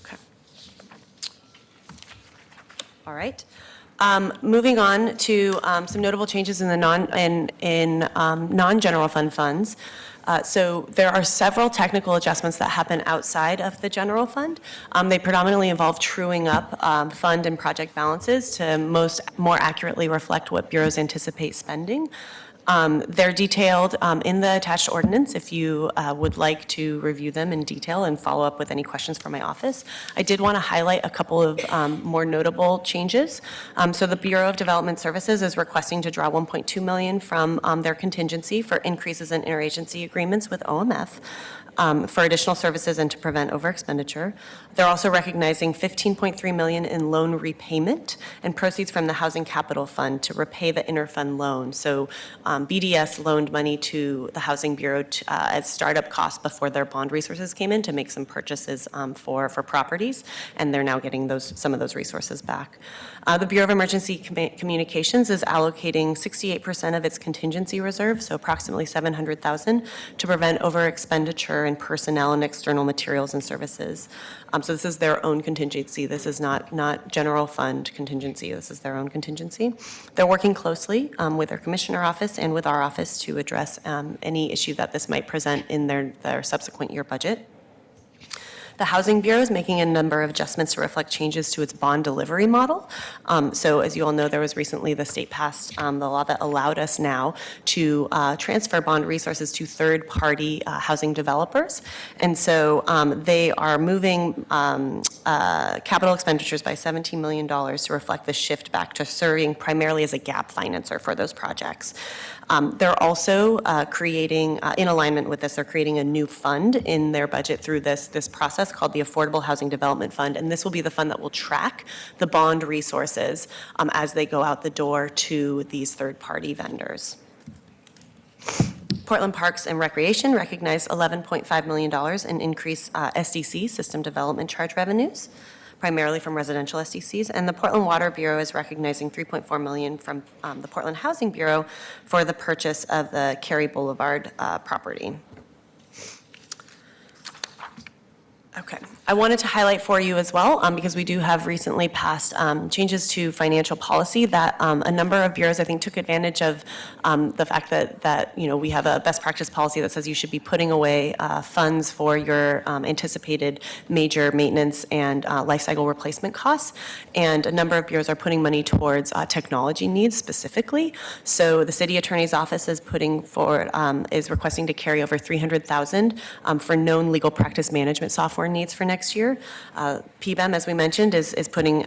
Okay. All right. Moving on to some notable changes in the non-general fund funds. So there are several technical adjustments that happen outside of the general fund. They predominantly involve truing up fund and project balances to more accurately reflect what bureaus anticipate spending. They're detailed in the attached ordinance if you would like to review them in detail and follow up with any questions from my office. I did want to highlight a couple of more notable changes. So the Bureau of Development Services is requesting to draw $1.2 million from their contingency for increases in interagency agreements with OMF. For additional services and to prevent overexpenditure. They're also recognizing $15.3 million in loan repayment and proceeds from the Housing Capital Fund to repay the interfund loan. So BDS loaned money to the Housing Bureau as startup costs before their bond resources came in to make some purchases for properties, and they're now getting some of those resources back. The Bureau of Emergency Communications is allocating 68% of its contingency reserve, so approximately $700,000, to prevent overexpenditure in personnel and external materials and services. So this is their own contingency. This is not general fund contingency. This is their own contingency. They're working closely with their commissioner office and with our office to address any issue that this might present in their subsequent year budget. The Housing Bureau is making a number of adjustments to reflect changes to its bond delivery model. So as you all know, there was recently the state passed the law that allowed us now to transfer bond resources to third-party housing developers. And so they are moving capital expenditures by $17 million to reflect the shift back to serving primarily as a gap financer for those projects. They're also creating, in alignment with this, they're creating a new fund in their budget through this process called the Affordable Housing Development Fund, and this will be the fund that will track the bond resources as they go out the door to these third-party vendors. Portland Parks and Recreation recognized $11.5 million in increased SDC, System Development Charge revenues, primarily from residential SDCs, and the Portland Water Bureau is recognizing $3.4 million from the Portland Housing Bureau for the purchase of the Cary Boulevard property. Okay, I wanted to highlight for you as well, because we do have recently passed changes to financial policy that a number of bureaus, I think, took advantage of the fact that we have a best practice policy that says you should be putting away funds for your anticipated major maintenance and life cycle replacement costs, and a number of bureaus are putting money towards technology needs specifically. So the city attorney's office is putting forward, is requesting to carry over $300,000 for known legal practice management software needs for next year. PBEM, as we mentioned, is putting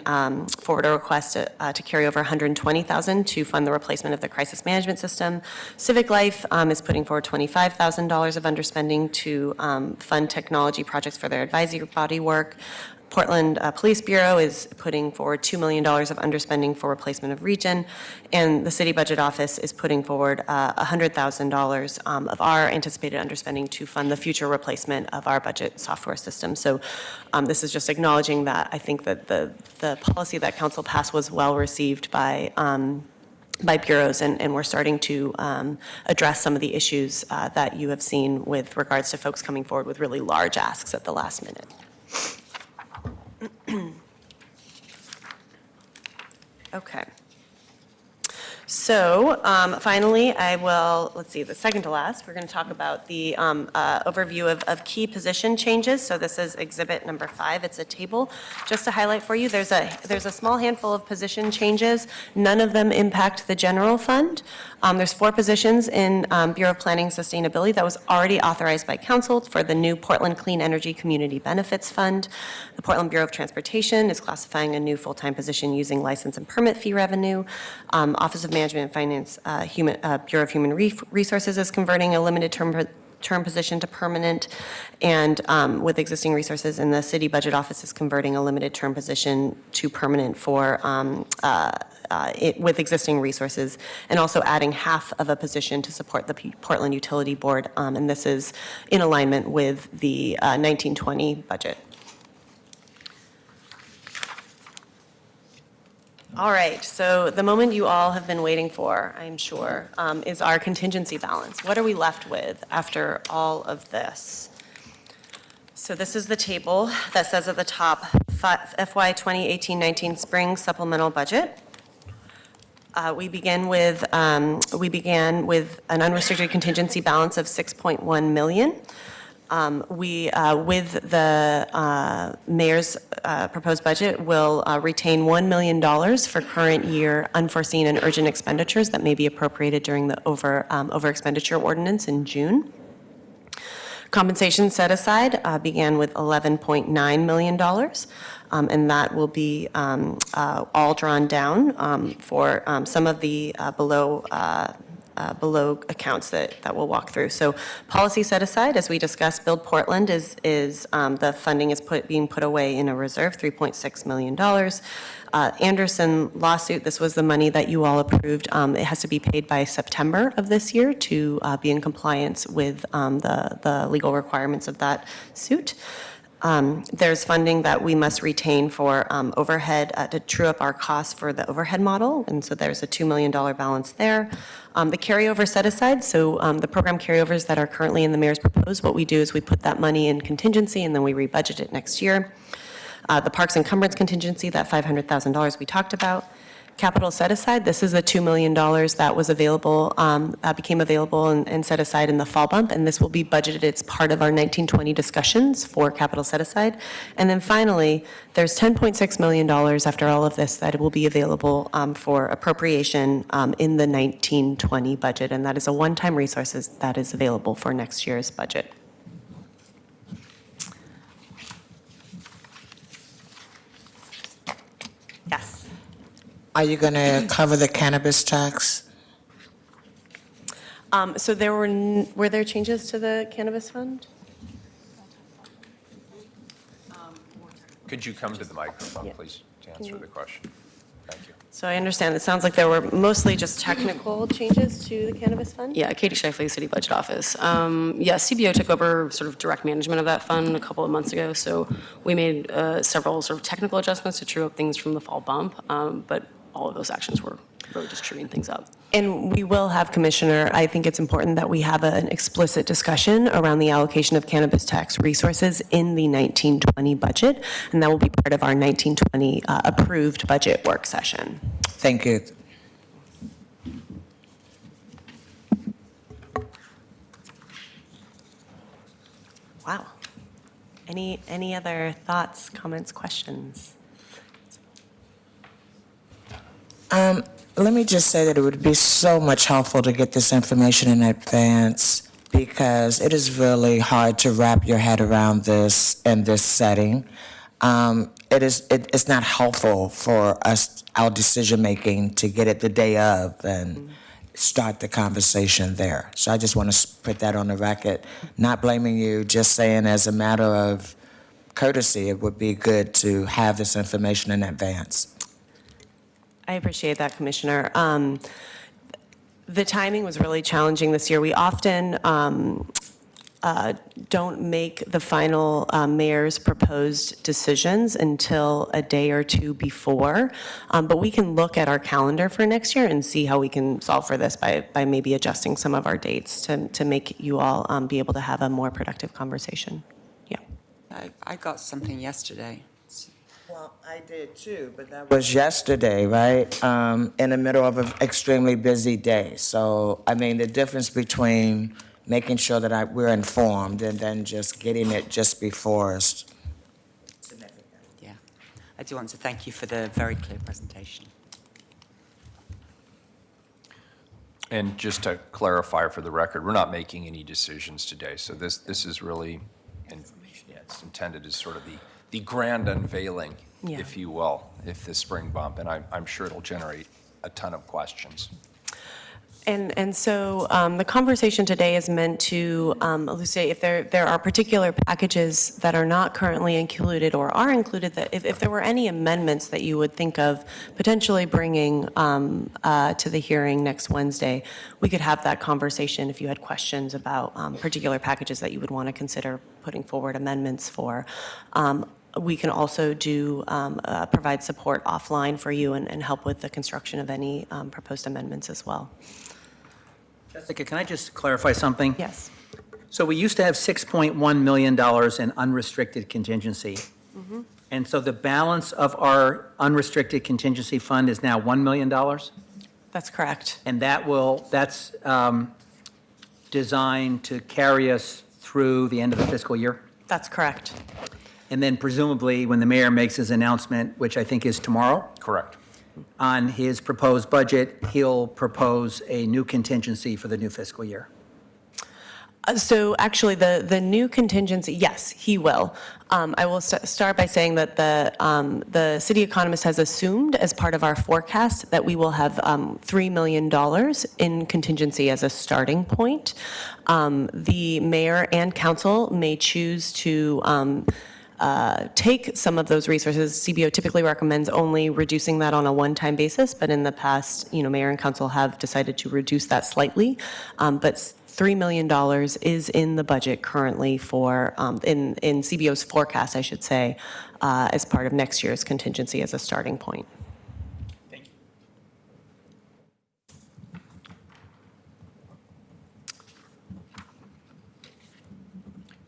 forward a request to carry over $120,000 to fund the replacement of the crisis management system. Civic Life is putting forward $25,000 of underspending to fund technology projects for their advisory body work. Portland Police Bureau is putting forward $2 million of underspending for replacement of region, and the City Budget Office is putting forward $100,000 of our anticipated underspending to fund the future replacement of our budget software system. So this is just acknowledging that I think that the policy that Council passed was well received by bureaus, and we're starting to address some of the issues that you have seen with regards to folks coming forward with really large asks at the last minute. Okay. So finally, I will, let's see, the second to last, we're going to talk about the overview of key position changes. So this is exhibit number 5. It's a table. Just to highlight for you, there's a small handful of position changes. None of them impact the general fund. There's 4 positions in Bureau of Planning and Sustainability that was already authorized by Council for the new Portland Clean Energy Community Benefits Fund. The Portland Bureau of Transportation is classifying a new full-time position using license and permit fee revenue. Office of Management and Finance, Bureau of Human Resources is converting a limited term position to permanent, and with existing resources, and the City Budget Office is converting a limited term position to permanent for with existing resources, and also adding half of a position to support the Portland Utility Board, and this is in alignment with the 1920 budget. All right, so the moment you all have been waiting for, I'm sure, is our contingency balance. What are we left with after all of this? So this is the table that says at the top, FY 2018-19 spring supplemental budget. We began with an unrestricted contingency balance of $6.1 million. With the mayor's proposed budget, will retain $1 million for current year unforeseen and urgent expenditures that may be appropriated during the over expenditure ordinance in June. Compensation set aside began with $11.9 million, and that will be all drawn down for some of the below accounts that we'll walk through. So policy set aside, as we discussed, Build Portland is the funding is being put away in a reserve, $3.6 million. Anderson lawsuit, this was the money that you all approved. It has to be paid by September of this year to be in compliance with the legal requirements of that suit. There's funding that we must retain for overhead to true up our costs for the overhead model, and so there's a $2 million balance there. The carryover set aside, so the program carryovers that are currently in the mayor's proposed, what we do is we put that money in contingency and then we rebudget it next year. The parks encumbrance contingency, that $500,000 we talked about. capital set aside. This is the $2 million that was available, became available and set aside in the fall bump, and this will be budgeted. It's part of our 1920 discussions for capital set aside. And then finally, there's $10.6 million after all of this that will be available for appropriation in the 1920 budget, and that is a one-time resources that is available for next year's budget. Yes. Are you going to cover the cannabis tax? So there were there changes to the cannabis fund? Could you come to the microphone, Yeah. please, to answer the question? Thank you. So I understand, it sounds like there were mostly just technical changes to the cannabis fund? Yeah, Katie Shifley, City Budget Office. Yeah, CBO took over sort of direct management of that fund a couple of months ago, so we made several sort of technical adjustments to true up things from the fall bump, but all of those actions were really just truing things up. And we will have, Commissioner, I think it's important that we have an explicit discussion around the allocation of cannabis tax resources in the 1920 budget, and that will be part of our 1920 approved budget work session. Thank you. Wow. Any other thoughts, comments, questions? Let me just say that it would be so much helpful to get this information in advance because it is really hard to wrap your head around this in this setting. It's not helpful for us, our decision-making, to get it the day of and start the conversation there. So I just want to put that on the record. Not blaming you, just saying as a matter of courtesy, it would be good to have this information in advance. I appreciate that, Commissioner. The timing was really challenging this year. We often don't make the final mayor's proposed decisions until a day or two before, but we can look at our calendar for next year and see how we can solve for this by maybe adjusting some of our dates to make you all be able to have a more productive conversation. Yeah. I got something yesterday. Well, I did too, but that was yesterday, right? In the middle of an extremely busy day. So, I mean, the difference between making sure that we're informed and then just getting it just before us. Yeah. I do want to thank you for the very clear presentation. And just to clarify for the record, we're not making any decisions today. So this is really, it's intended as sort of the grand unveiling, Yeah. if you will, if the spring bump, and I'm sure it'll generate a ton of questions. And so the conversation today is meant to elucidate if there are particular packages that are not currently included or are included, that if there were any amendments that you would think of potentially bringing to the hearing next Wednesday, we could have that conversation if you had questions about particular packages that you would want to consider putting forward amendments for. We can also provide support offline for you and help with the construction of any proposed amendments as well. Jessica, can I just clarify something? Yes. So we used to have $6.1 million in unrestricted contingency. And so the balance of our unrestricted contingency fund is now $1 million? That's correct. And that's designed to carry us through the end of the fiscal year? That's correct. And then presumably, when the mayor makes his announcement, which I think is tomorrow, Correct. on his proposed budget, he'll propose a new contingency for the new fiscal year. So actually, the new contingency, yes, he will. I will start by saying that the city economist has assumed as part of our forecast that we will have $3 million in contingency as a starting point. The mayor and council may choose to take some of those resources. CBO typically recommends only reducing that on a one-time basis, but in the past, mayor and council have decided to reduce that slightly. But $3 million is in the budget currently for, in CBO's forecast, I should say, as part of next year's contingency as a starting point. Thank you.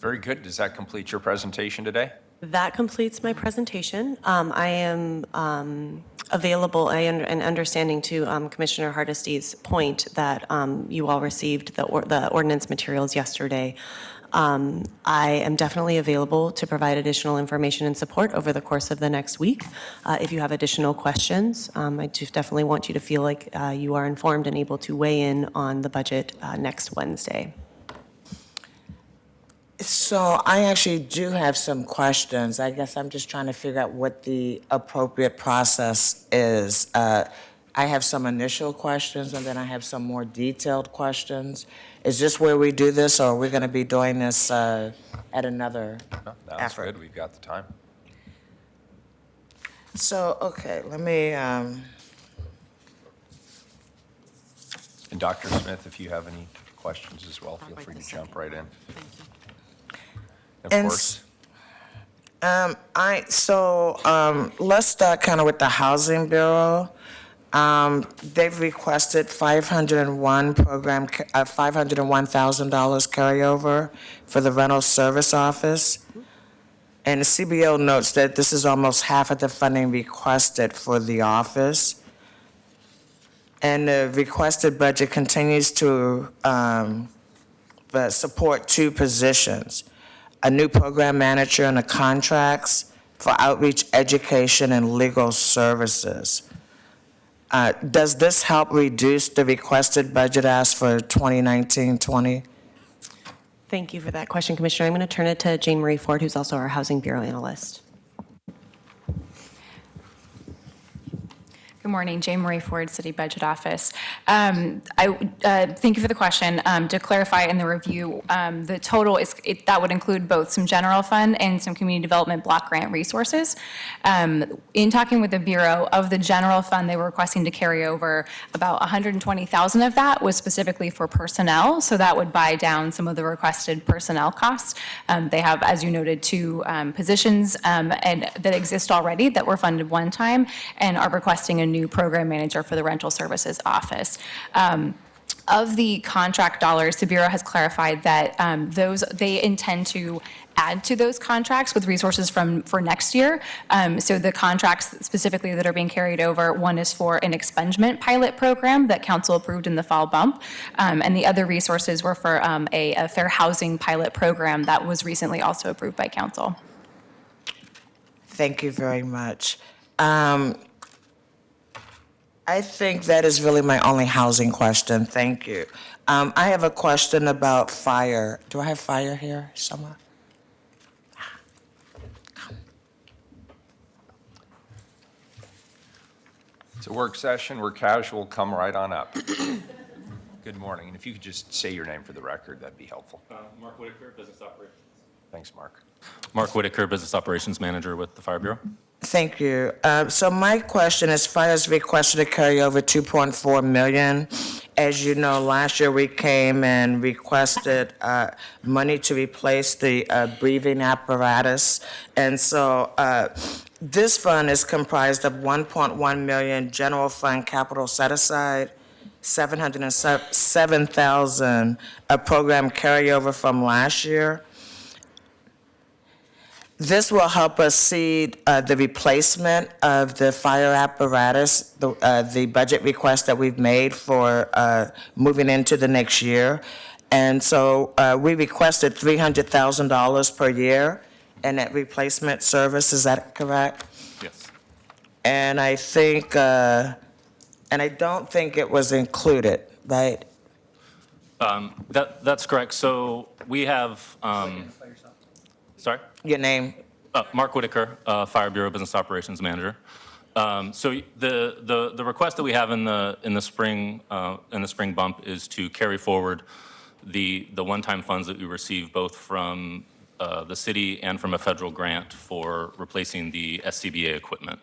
Very good. Does that complete your presentation today? That completes my presentation. I am available and understanding to Commissioner Hardesty's point that you all received the ordinance materials yesterday. I am definitely available to provide additional information and support over the course of the next week. If you have additional questions, I just definitely want you to feel like you are informed and able to weigh in on the budget next Wednesday. So I actually do have some questions. I guess I'm just trying to figure out what the appropriate process is. I have some initial questions, and then I have some more detailed questions. Is this where we do this, or are we going to be doing this at another No, that's effort? good. We've got the time. So, okay, let me, And Dr. Smith, if you have any questions as well, feel free to jump right in. Of And course. let's start kind of with the Housing Bureau. They've requested $501,000 carryover for the rental service office. And the CBO notes that this is almost half of the funding requested for the office. And the requested budget continues to support two positions: a new program manager and the contracts for outreach, education, and legal services. Does this help reduce the requested budget ask for 2019-20? Thank you for that question, Commissioner. I'm going to turn it to Jane Marie Ford, who's also our Housing Bureau analyst. Good morning, Jane Marie Ford, City Budget Office. Thank you for the question. To clarify in the review, the total that would include both some general fund and some community development block grant resources. In talking with the Bureau of the general fund, they were requesting to carry over about 120,000 of that was specifically for personnel, so that would buy down some of the requested personnel costs. They have, as you noted, two positions and that exist already that were funded one time and are requesting a new program manager for the rental services office. Of the contract dollars, the Bureau has clarified that they intend to add to those contracts with resources for next year. So the contracts specifically that are being carried over, one is for an expungement pilot program that council approved in the fall bump, and the other resources were for a fair housing pilot program that was recently also approved by council. Thank you very much. I think that is really my only housing question. Thank you. I have a question about fire. Do I have fire here somewhere? It's a work session. We're casual. Come right on up. Good morning. And if you could just say your name for the record, that'd be helpful. Mark Whitaker, Business Operations. Thanks, Mark. Mark Whitaker, Business Operations Manager with the Fire Bureau. Thank you. So my question is, fire's requested to carry over $2.4 million. As you know, last year we came and requested money to replace the breathing apparatus. And so this fund is comprised of $1.1 million general fund capital set aside, $707,000 a program carryover from last year. This will help us seed the replacement of the fire apparatus, the budget request that we've made for moving into the next year. And so we requested $300,000 per year in that replacement service. Is that correct? Yes. And I think, and I don't think it was included, right? That's correct. So we have, sorry? Your name? Mark Whitaker, Fire Bureau Business Operations Manager. So the request that we have in the spring bump is to carry forward the one-time funds that we receive both from the city and from a federal grant for replacing the SCBA equipment.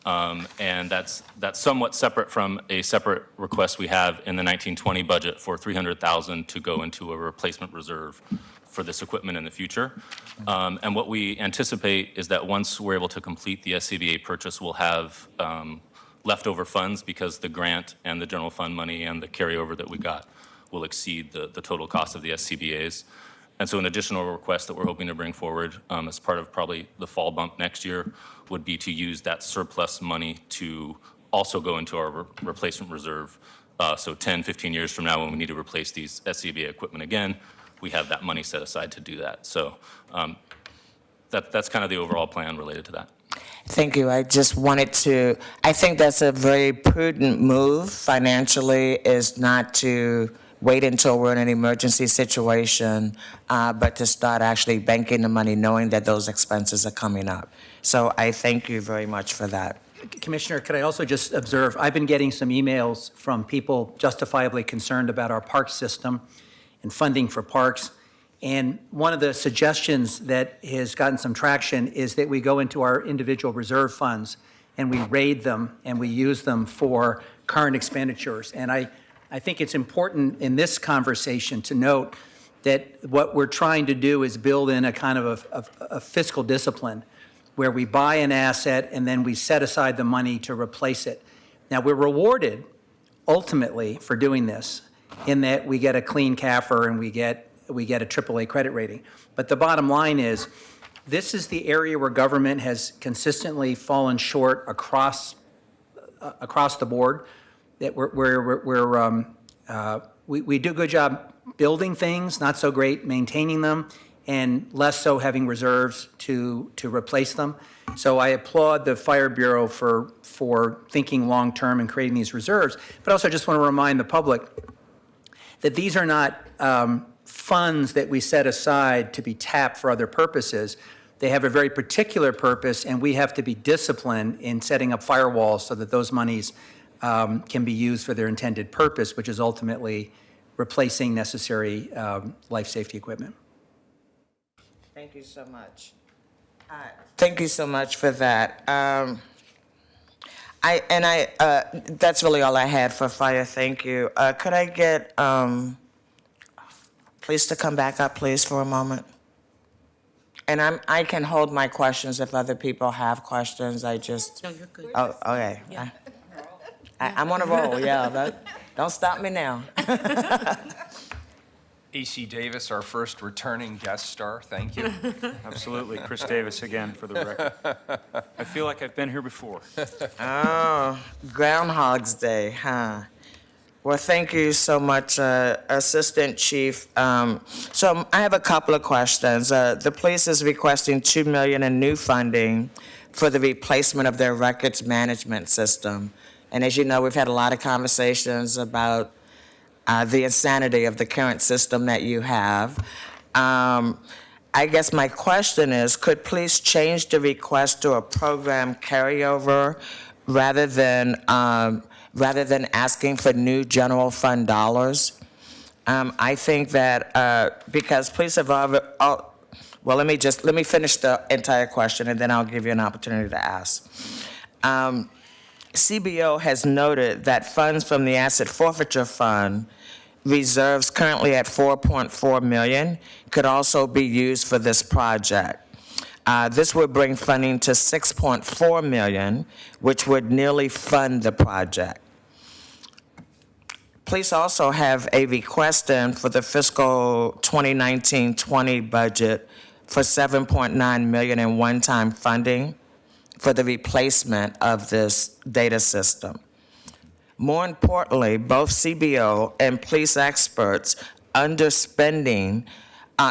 And that's somewhat separate from a separate request we have in the 1920 budget for $300,000 to go into a replacement reserve for this equipment in the future. And what we anticipate is that once we're able to complete the SCBA purchase, we'll have leftover funds because the grant and the general fund money and the carryover that we got will exceed the total cost of the SCBA's. And so an additional request that we're hoping to bring forward as part of probably the fall bump next year would be to use that surplus money to also go into our replacement reserve. So 10, 15 years from now, when we need to replace these SCBA equipment again, we have that money set aside to do that. So that's kind of the overall plan related to that. Thank you. I just wanted to, I think that's a very prudent move financially, is not to wait until we're in an emergency situation, but to start actually banking the money, knowing that those expenses are coming up. So I thank you very much for that. Commissioner, could I also just observe, I've been getting some emails from people justifiably concerned about our park system and funding for parks. And one of the suggestions that has gotten some traction is that we go into our individual reserve funds and we raid them and we use them for current expenditures. And I think it's important in this conversation to note that what we're trying to do is build in a kind of a fiscal discipline where we buy an asset and then we set aside the money to replace it. Now, we're rewarded ultimately for doing this in that we get a clean CAFR and we get a AAA credit rating. But the bottom line is, this is the area where government has consistently fallen short across the board. That we do a good job building things, not so great maintaining them, and less so having reserves to replace them. So I applaud the Fire Bureau for thinking long-term and creating these reserves. But also just want to remind the public that these are not funds that we set aside to be tapped for other purposes. They have a very particular purpose, and we have to be disciplined in setting up firewalls so that those monies can be used for their intended purpose, which is ultimately replacing necessary life safety equipment. Thank you so much. Thank you so much for that. That's really all I had for fire. Thank you. Could I get please to come back up, please, for a moment? And I can hold my questions if other people have questions. I just. No, you're good. Oh, okay. Yeah. I'm on a roll. Yeah. Don't stop me now. AC Davis, our first returning guest star, thank you. Absolutely. Chris Davis again, for the record. I feel like I've been here before. Oh, Groundhog's Day, huh? Well, thank you so much, Assistant Chief. So I have a couple of questions. The police is requesting $2 million in new funding for the replacement of their records management system. And as you know, we've had a lot of conversations about the insanity of the current system that you have. I guess my question is, could police change the request to a program carryover rather than asking for new general fund dollars? I think that because police have already, well, let me finish the entire question and then I'll give you an opportunity to ask. CBO has noted that funds from the Asset Forfeiture Fund, reserves currently at $4.4 million, could also be used for this project. This would bring funding to $6.4 million, which would nearly fund the project. Police also have a request in for the fiscal 2019-20 budget for $7.9 million in one-time funding for the replacement of this data system. More importantly, both CBO and police experts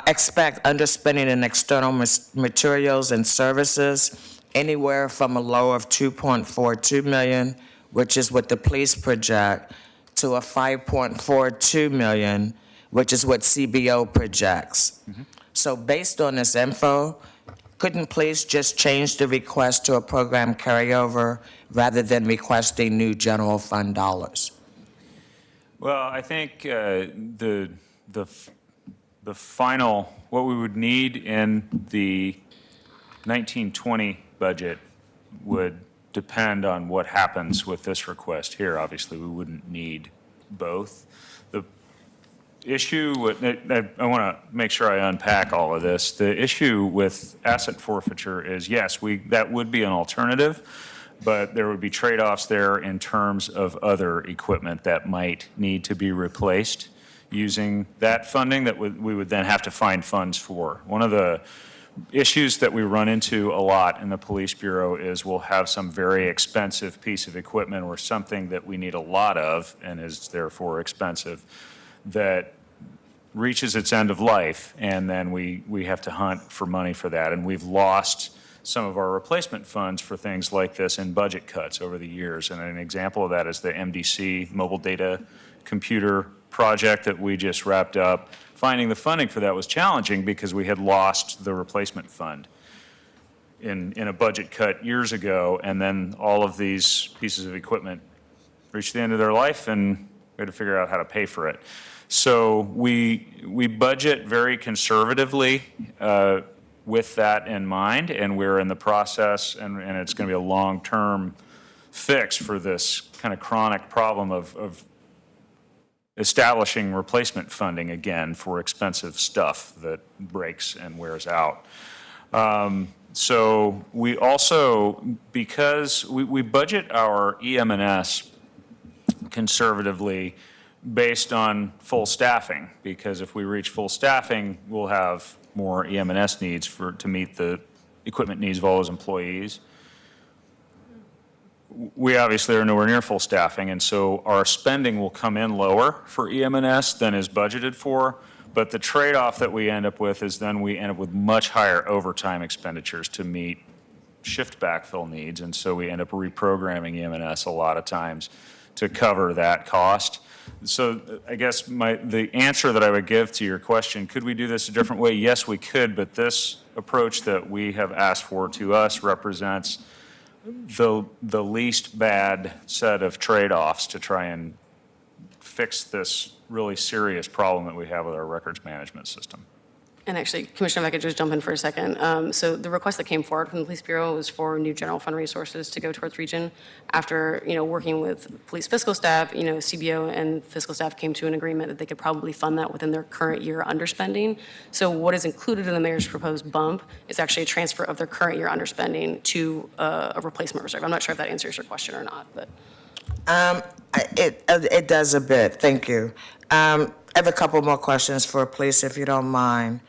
expect underspending in external materials and services anywhere from a low of $2.42 million, which is what the police project, to a $5.42 million, which is what CBO projects. Mm-hmm. So based on this info, couldn't police just change the request to a program carryover rather than requesting new general fund dollars? Well, I think the final, what we would need in the 1920 budget would depend on what happens with this request here. Obviously, we wouldn't need both. The issue, I want to make sure I unpack all of this. The issue with asset forfeiture is, yes, that would be an alternative, but there would be trade-offs there in terms of other equipment that might need to be replaced using that funding that we would then have to find funds for. One of the issues that we run into a lot in the police bureau is we'll have some very expensive piece of equipment or something that we need a lot of and is therefore expensive that reaches its end of life, and then we have to hunt for money for that. And we've lost some of our replacement funds for things like this in budget cuts over the years. And an example of that is the MDC, Mobile Data Computer project that we just wrapped up. Finding the funding for that was challenging because we had lost the replacement fund in a budget cut years ago, and then all of these pieces of equipment reached the end of their life, and we had to figure out how to pay for it. So we budget very conservatively with that in mind, and we're in the process, and it's going to be a long-term fix for this kind of chronic problem of establishing replacement funding again for expensive stuff that breaks and wears out. So we also, because we budget our EM&S conservatively based on full staffing, because if we reach full staffing, we'll have more EM&S needs to meet the equipment needs of all those employees. We obviously are nowhere near full staffing, and so our spending will come in lower for EM&S than is budgeted for, but the trade-off that we end up with is then we end up with much higher overtime expenditures to meet shift backfill needs, and so we end up reprogramming EM&S a lot of times to cover that cost. So I guess the answer that I would give to your question, could we do this a different way? Yes, we could, but this approach that we have asked for to us represents the least bad set of trade-offs to try and fix this really serious problem that we have with our records management system. And actually, Commissioner, if I could just jump in for a second. So the request that came forward from the Police Bureau was for new general fund resources to go towards region. After, working with police fiscal staff, CBO and fiscal staff came to an agreement that they could probably fund that within their current year underspending. So what is included in the mayor's proposed bump is actually a transfer of their current year underspending to a replacement reserve. I'm not sure if that answers your question or not, but. It does a bit, thank you. I have a couple more questions for police, if you don't mind.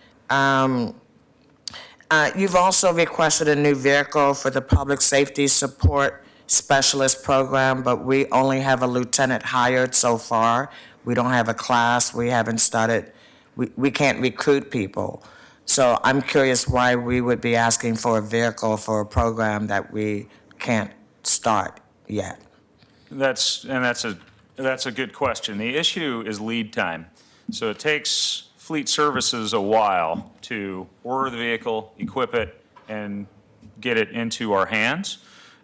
You've also requested a new vehicle for the Public Safety Support Specialist Program, but we only have a lieutenant hired so far. We don't have a class, we haven't started, we can't recruit people. So I'm curious why we would be asking for a vehicle for a program that we can't start yet. That's a good question. The issue is lead time. So it takes fleet services a while to order the vehicle, equip it, and get it into our hands.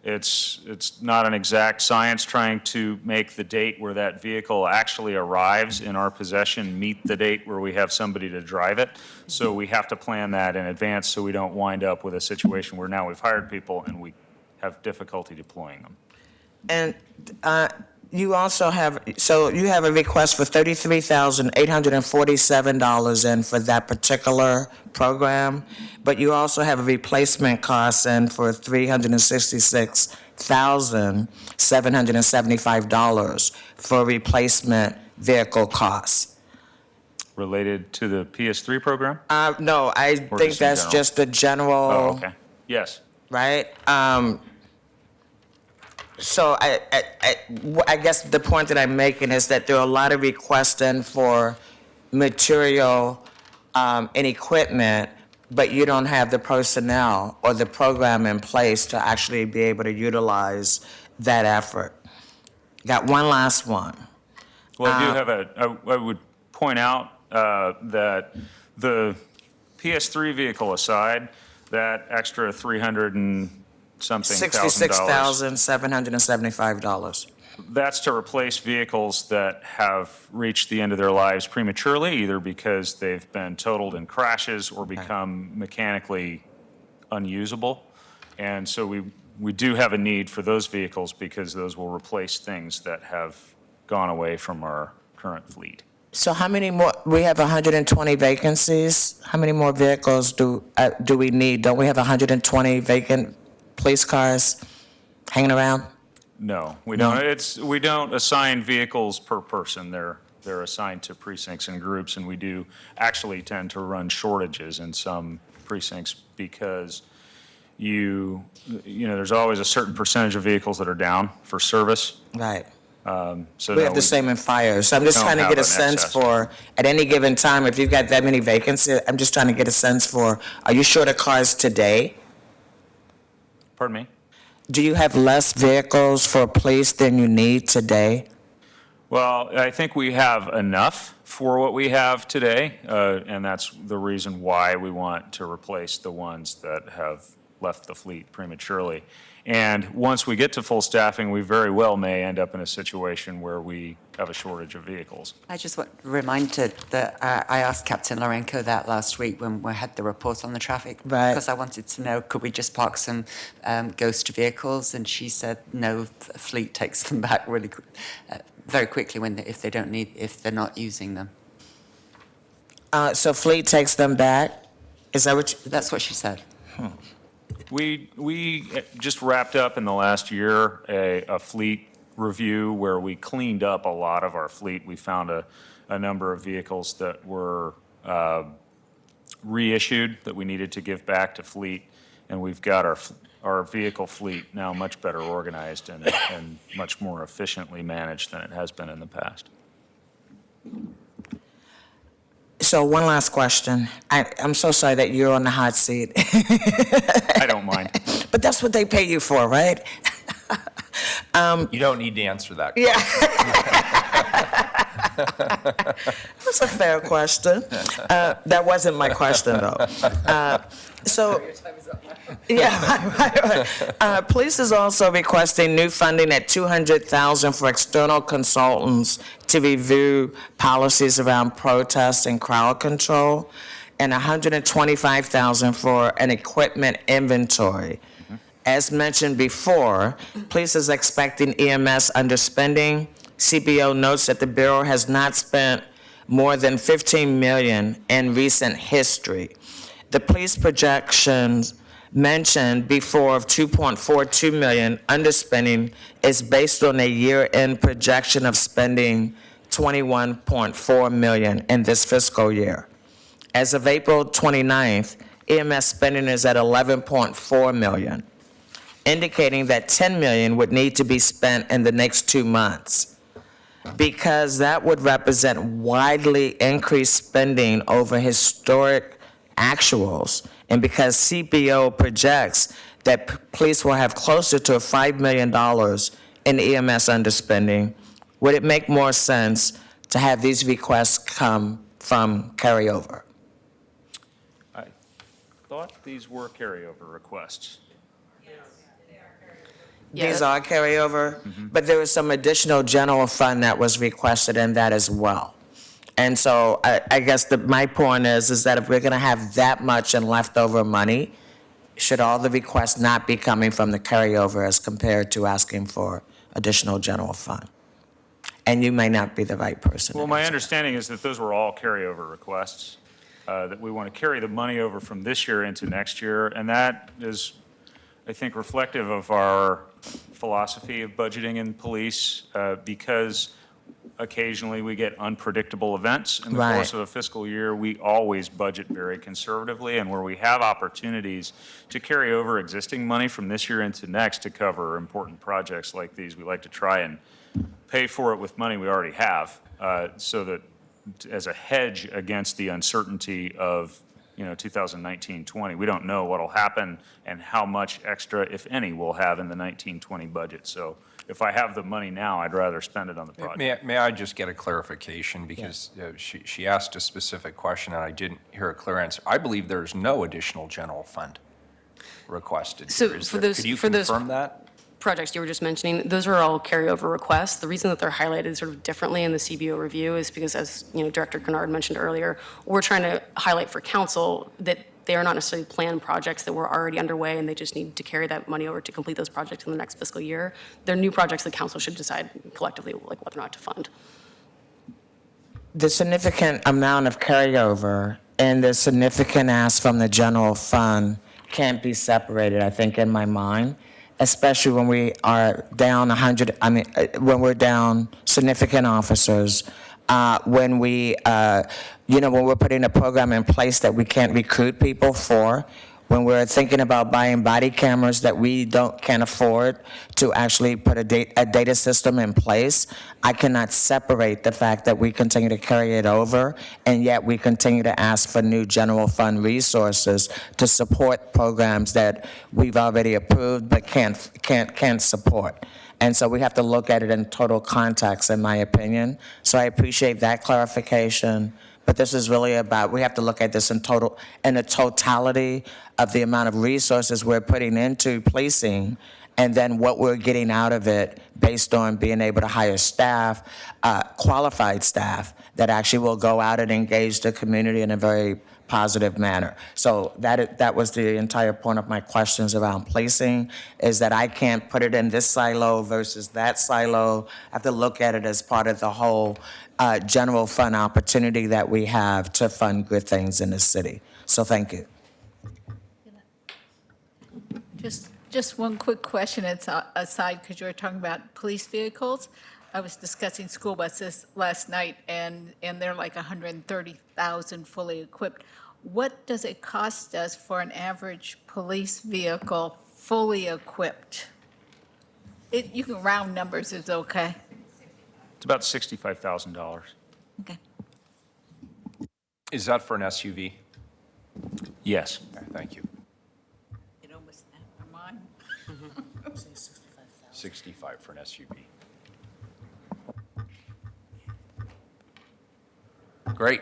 It's not an exact science trying to make the date where that vehicle actually arrives in our possession meet the date where we have somebody to drive it. So we have to plan that in advance so we don't wind up with a situation where now we've hired people and we have difficulty deploying them. And you also have, so you have a request for $33,847 in for that particular program, but you also have a replacement cost in for $366,775 for replacement vehicle costs. Related to the PS3 program? No, I Or think just in that's general? just the general. Oh, okay. Yes. Right? So I guess the point that I'm making is that there are a lot of requests in for material and equipment, but you don't have the personnel or the program in place to actually be able to utilize that effort. Got one last one. Well, I do have I would point out that the PS3 vehicle aside, that extra 300 and something thousand dollars. $66,775. That's to replace vehicles that have reached the end of their lives prematurely, either because they've been totaled in crashes or become mechanically unusable. And so we do have a need for those vehicles because those will replace things that have gone away from our current fleet. So how many more, we have 120 vacancies. How many more vehicles do we need? Don't we have 120 vacant police cars hanging around? No, we No? don't. We don't assign vehicles per person. They're assigned to precincts and groups, and we do actually tend to run shortages in some precincts because there's always a certain percentage of vehicles that are down for service. Right. So We no, have the same in fire. So I'm just don't trying to have get a an sense excess. for, at any given time, if you've got that many vacancies, I'm just trying to get a sense for, are you short of cars today? Pardon me? Do you have less vehicles for police than you need today? Well, I think we have enough for what we have today, and that's the reason why we want to replace the ones that have left the fleet prematurely. And once we get to full staffing, we very well may end up in a situation where we have a shortage of vehicles. I just want to remind that I asked Captain Lorenko that last week when we had the report on the traffic. Right. Because I wanted to know, could we just park some ghost vehicles? And she said, no, fleet takes them back really very quickly if they're not using them. So fleet takes them back? Is that what you? That's what she said. We just wrapped up in the last year a fleet review where we cleaned up a lot of our fleet. We found a number of vehicles that were reissued that we needed to give back to fleet, and we've got our vehicle fleet now much better organized and much more efficiently managed than it has been in the past. So one last question. I'm so sorry that you're on the hot seat. I don't mind. But that's what they pay you for, right? You don't need to answer that. Yeah. That's a fair question. That wasn't my question, though. Right. Police is also requesting new funding at $200,000 for external consultants to review policies around protest and crowd control, and $125,000 for an equipment inventory. As mentioned before, police is expecting EMS underspending. CBO notes that the Bureau has not spent more than $15 million in recent history. The police projections mentioned before of $2.42 million underspending is based on a year-end projection of spending $21.4 million in this fiscal year. As of April 29th, EMS spending is at $11.4 million, indicating that $10 million would need to be spent in the next 2 months, because that would represent widely increased spending over historic actuals, and because CBO projects that police will have closer to $5 million in EMS underspending, would it make more sense to have these requests come from carryover? I thought these were carryover requests. These are carryover, but there was some additional general fund that was requested in that as well. And so I guess my point is that if we're going to have that much in leftover money, should all the requests not be coming from the carryover as compared to asking for additional general fund? And you may not be the right person. Well, my understanding is that those were all carryover requests, that we want to carry the money over from this year into next year, and that is, I think, reflective of our philosophy of budgeting in police, because occasionally we get unpredictable events in the Right. course of a fiscal year. We always budget very conservatively, and where we have opportunities to carry over existing money from this year into next to cover important projects like these, we like to try and pay for it with money we already have, so that as a hedge against the uncertainty of 2019-20. We don't know what'll happen and how much extra, if any, we'll have in the 19-20 budget. So if I have the money now, I'd rather spend it on the project. May I just get a clarification, because she asked a specific question and I didn't hear a clear answer. I believe there's no additional general fund requested. So Is for there- those- Could you for those- confirm that? Projects you were just mentioning, those are all carryover requests. The reason that they're highlighted sort of differently in the CBO review is because, as Director Kennard mentioned earlier, we're trying to highlight for council that they are not necessarily planned projects that were already underway, and they just need to carry that money over to complete those projects in the next fiscal year. They're new projects that council should decide collectively like whether or not to fund. The significant amount of carryover and the significant ask from the general fund can't be separated, I think, in my mind, especially when we are down when we're down significant officers, when when we're putting a program in place that we can't recruit people for, when we're thinking about buying body cameras that we can't afford to actually put a data system in place, I cannot separate the fact that we continue to carry it over, and yet we continue to ask for new general fund resources to support programs that we've already approved but can't support. And so we have to look at it in total context, in my opinion. So I appreciate that clarification. But this is really about, we have to look at this in the totality of the amount of resources we're putting into policing, and then what we're getting out of it based on being able to hire staff, qualified staff, that actually will go out and engage the community in a very positive manner. So that was the entire point of my questions around policing, is that I can't put it in this silo versus that silo. I have to look at it as part of the whole general fund opportunity that we have to fund good things in the city. So thank you. Just one quick question aside, because you were talking about police vehicles. I was discussing school buses last night, and they're like 130,000 fully equipped. What does it cost us for an average police vehicle fully equipped? You can round numbers, it's okay. It's about $65,000. Okay. Is that for an SUV? Yes. Okay, thank you. It almost snapped my mind. 65 for an SUV. Great.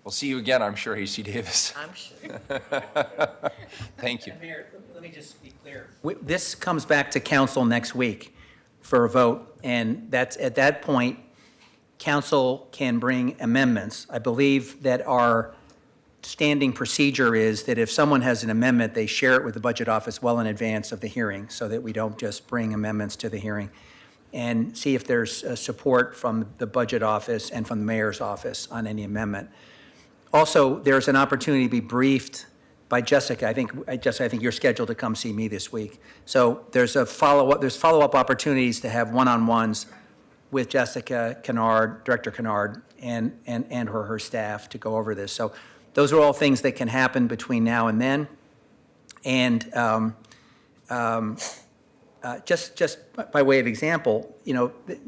We'll see you again, I'm sure, AC Davis. I'm sure. Thank you. Mayor, let me just be clear. This comes back to council next week for a vote, and that's, at that point, council can bring amendments. I believe that our standing procedure is that if someone has an amendment, they share it with the budget office well in advance of the hearing, so that we don't just bring amendments to the hearing, and see if there's support from the budget office and from the mayor's office on any amendment. Also, there's an opportunity to be briefed by Jessica. I think you're scheduled to come see me this week. So there's follow-up opportunities to have one-on-ones with Jessica Kennard, Director Kennard, and her staff to go over this. So those are all things that can happen between now and then. And just by way of example,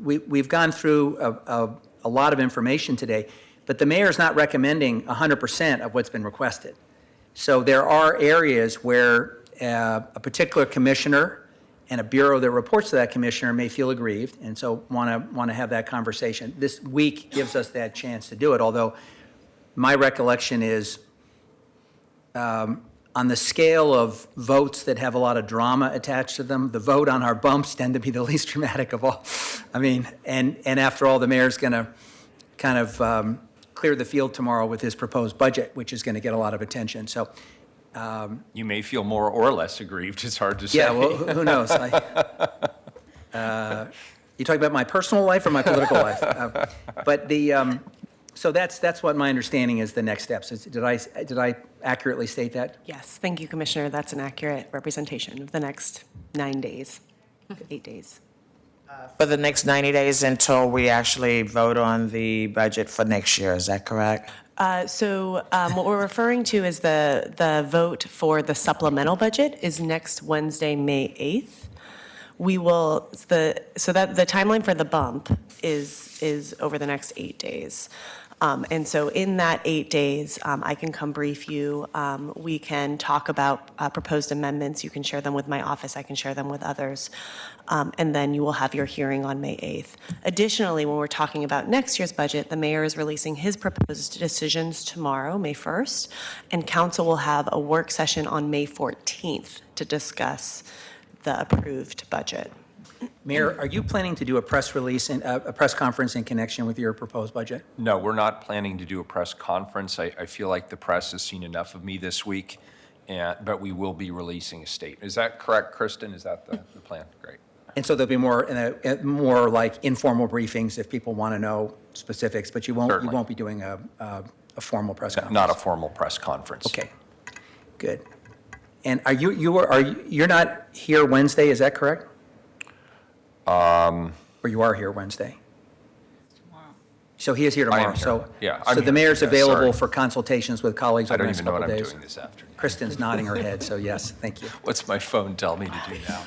we've gone through a lot of information today, but the mayor's not recommending 100% of what's been requested. So there are areas where a particular commissioner and a bureau that reports to that commissioner may feel aggrieved, and so want to have that conversation. This week gives us that chance to do it, although my recollection is on the scale of votes that have a lot of drama attached to them, the vote on our bumps tend to be the least dramatic of all. I mean, and after all, the mayor's going to kind of clear the field tomorrow with his proposed budget, which is going to get a lot of attention. So You may feel more or less aggrieved, it's hard to say. yeah, well, who knows? You talking about my personal life or my political life? So that's what my understanding is the next steps. Did I accurately state that? Yes, thank you, Commissioner. That's an accurate representation of the next 9 days, 8 days. For the next 90 days until we actually vote on the budget for next year, is that correct? What we're referring to is the vote for the supplemental budget is next Wednesday, May 8th. So that the timeline for the bump is over the next 8 days. And so in that 8 days, I can come brief you. We can talk about proposed amendments. You can share them with my office. I can share them with others. And then you will have your hearing on May 8th. Additionally, when we're talking about next year's budget, the mayor is releasing his proposed decisions tomorrow, May 1st, and council will have a work session on May 14th to discuss the approved budget. Mayor, are you planning to do a press release, a press conference in connection with your proposed budget? No, we're not planning to do a press conference. I feel like the press has seen enough of me this week, but we will be releasing a statement. Is that correct, Kristen? Is that the plan? Great. And so there'll be more like informal briefings if people want to know specifics, but you won't be doing a formal press conference? Not a formal press conference. Okay, good. And you're not here Wednesday, is that correct? Or you are here Wednesday? So he is here I tomorrow. am here. So, Yeah, I'm so the here. mayor's Yeah, available sorry. for consultations with colleagues I over the don't next even know couple what I'm days. doing this afternoon. Kristen's nodding her head, so yes, thank you. What's my phone tell me to do now?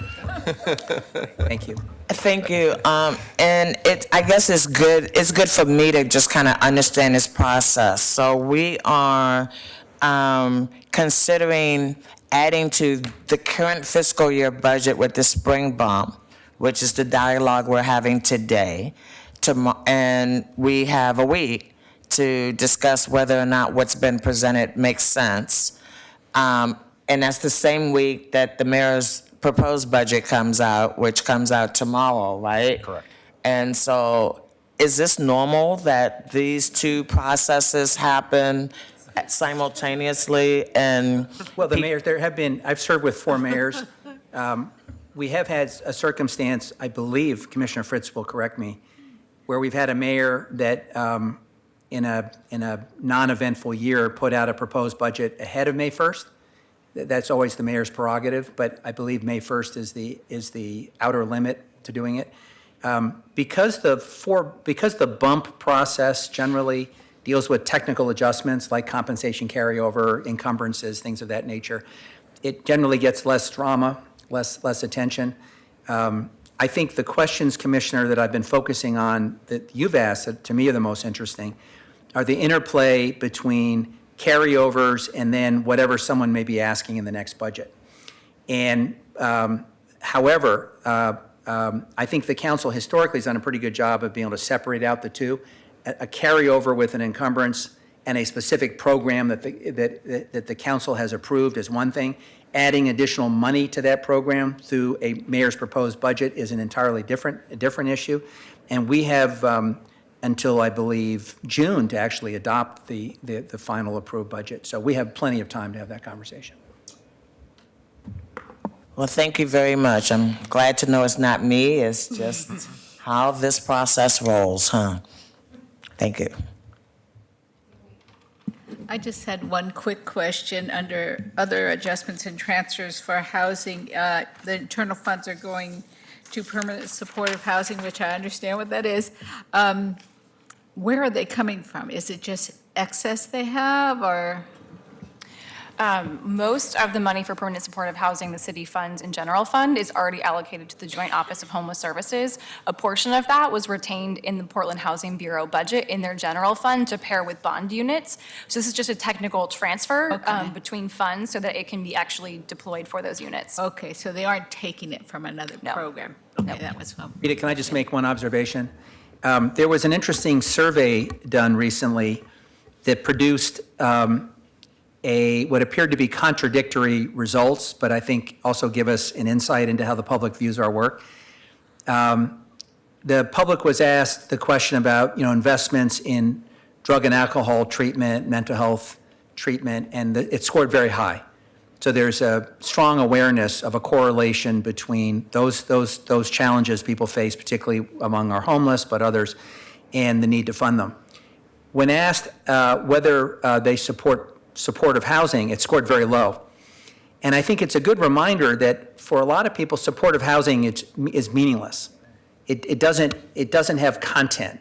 Thank you. Thank you. And I guess it's good for me to just kind of understand this process. So we are considering adding to the current fiscal year budget with the spring bump, which is the dialogue we're having today. And we have a week to discuss whether or not what's been presented makes sense. And that's the same week that the mayor's proposed budget comes out, which comes out tomorrow, right? Correct. And so is this normal that these two processes happen simultaneously? And Well, the mayors, I've served with 4 mayors. We have had a circumstance, I believe, Commissioner Fritz will correct me, where we've had a mayor that, in a non-eventful year, put out a proposed budget ahead of May 1st. That's always the mayor's prerogative, but I believe May 1st is the outer limit to doing it. Because the bump process generally deals with technical adjustments like compensation carryover, encumbrances, things of that nature, it generally gets less drama, less attention. I think the questions, Commissioner, that I've been focusing on that you've asked that to me are the most interesting are the interplay between carryovers and then whatever someone may be asking in the next budget. And however, I think the council historically has done a pretty good job of being able to separate out the two. A carryover with an encumbrance and a specific program that the council has approved is one thing. Adding additional money to that program through a mayor's proposed budget is an entirely different issue. And we have until, I believe, June to actually adopt the final approved budget. So we have plenty of time to have that conversation. well, thank you very much. I'm glad to know it's not me. It's just how this process rolls, huh? Thank you. I just had one quick question under other adjustments and transfers for housing. The internal funds are going to permanent supportive housing, which I understand what that is. Where are they coming from? Is it just excess they have, or? Most of the money for permanent supportive housing, the city funds and general fund, is already allocated to the Joint Office of Homeless Services. A portion of that was retained in the Portland Housing Bureau budget in their general fund to pair with bond units. So this is just a technical transfer between funds so that it can be actually deployed for those units. Okay, so they aren't taking it from another No. program? No. Okay, that was fun. Rita, can I just make one observation? There was an interesting survey done recently that produced what appeared to be contradictory results, but I think also give us an insight into how the public views our work. The public was asked the question about, investments in drug and alcohol treatment, mental health treatment, and it scored very high. So there's a strong awareness of a correlation between those challenges people face, particularly among our homeless, but others, and the need to fund them. When asked whether they support supportive housing, it scored very low. And I think it's a good reminder that for a lot of people, supportive housing is meaningless. It doesn't have content.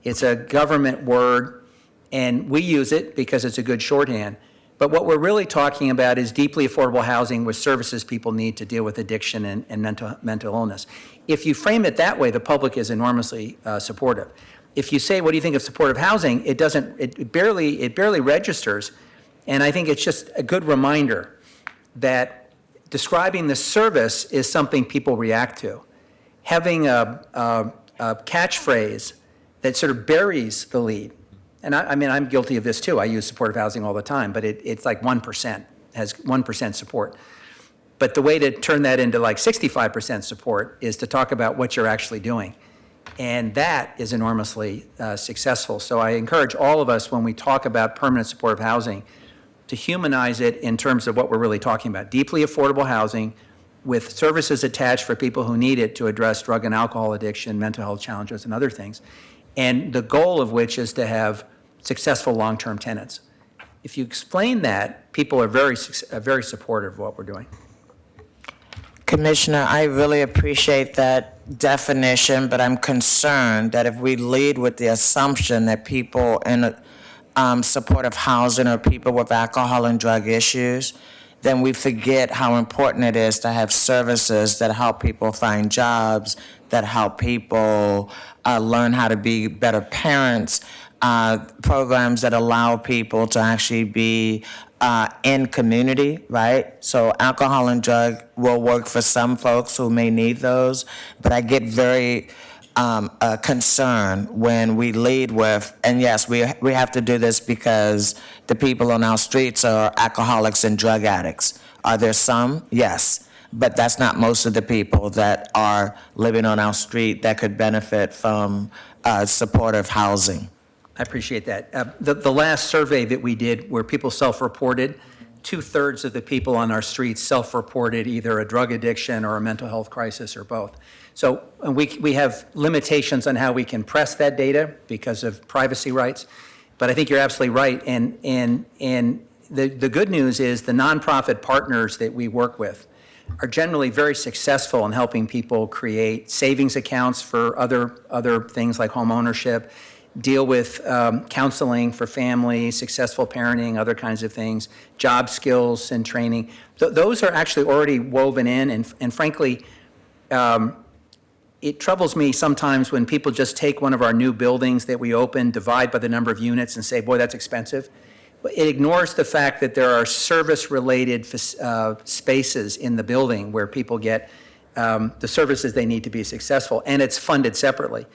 It's a government word, and we use it because it's a good shorthand. But what we're really talking about is deeply affordable housing with services people need to deal with addiction and mental illness. If you frame it that way, the public is enormously supportive. If you say, what do you think of supportive housing, it barely registers. And I think it's just a good reminder that describing the service is something people react to. Having a catchphrase that sort of buries the lead. And I'm guilty of this too. I use supportive housing all the time, but it's like 1%, has 1% support. But the way to turn that into like 65% support is to talk about what you're actually doing. And that is enormously successful. So I encourage all of us when we talk about permanent supportive housing to humanize it in terms of what we're really talking about. Deeply affordable housing with services attached for people who need it to address drug and alcohol addiction, mental health challenges, and other things. And the goal of which is to have successful long-term tenants. If you explain that, people are very supportive of what we're doing. Commissioner, I really appreciate that definition, but I'm concerned that if we lead with the assumption that people in supportive housing or people with alcohol and drug issues, then we forget how important it is to have services that help people find jobs, that help people learn how to be better parents, programs that allow people to actually be in community, right? So alcohol and drug will work for some folks who may need those, but I get very concerned when we lead with, and yes, we have to do this because the people on our streets are alcoholics and drug addicts. Are there some? Yes. But that's not most of the people that are living on our street that could benefit from supportive housing. I appreciate that. The last survey that we did where people self-reported, 2/3 of the people on our streets self-reported either a drug addiction or a mental health crisis or both. So we have limitations on how we can press that data because of privacy rights, but I think you're absolutely right. And the good news is the nonprofit partners that we work with are generally very successful in helping people create savings accounts for other things like home ownership, deal with counseling for families, successful parenting, other kinds of things, job skills and training. Those are actually already woven in, and frankly, it troubles me sometimes when people just take one of our new buildings that we open, divide by the number of units, and say, boy, that's expensive. But it ignores the fact that there are service-related spaces in the building where people get the services they need to be successful, and it's funded separately.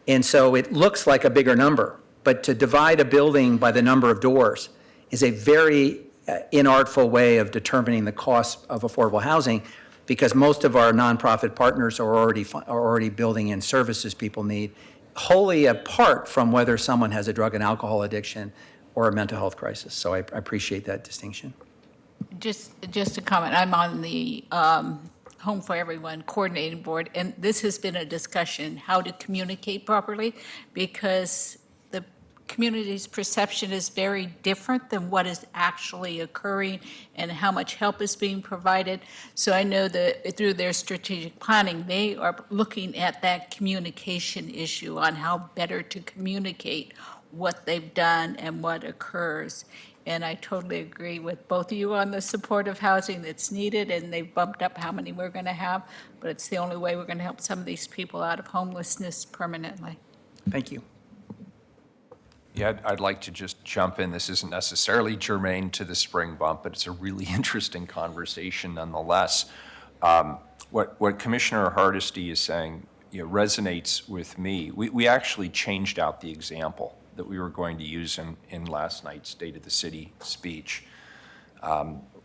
And so it looks like a bigger number, but to divide a building by the number of doors is a very inartful way of determining the cost of affordable housing, because most of our nonprofit partners are already building in services people need, wholly apart from whether someone has a drug and alcohol addiction or a mental health crisis. So I appreciate that distinction. Just a comment, I'm on the Home for Everyone Coordinating Board, and this has been a discussion, how to communicate properly, because the community's perception is very different than what is actually occurring and how much help is being provided. So I know that through their strategic planning, they are looking at that communication issue on how better to communicate what they've done and what occurs. And I totally agree with both of you on the supportive housing that's needed, and they've bumped up how many we're going to have, but it's the only way we're going to help some of these people out of homelessness permanently. Thank you. Yeah, I'd like to just jump in. This isn't necessarily germane to the spring bump, but it's a really interesting conversation nonetheless. What Commissioner Hardesty is saying, resonates with me. We actually changed out the example that we were going to use in last night's State of the City speech.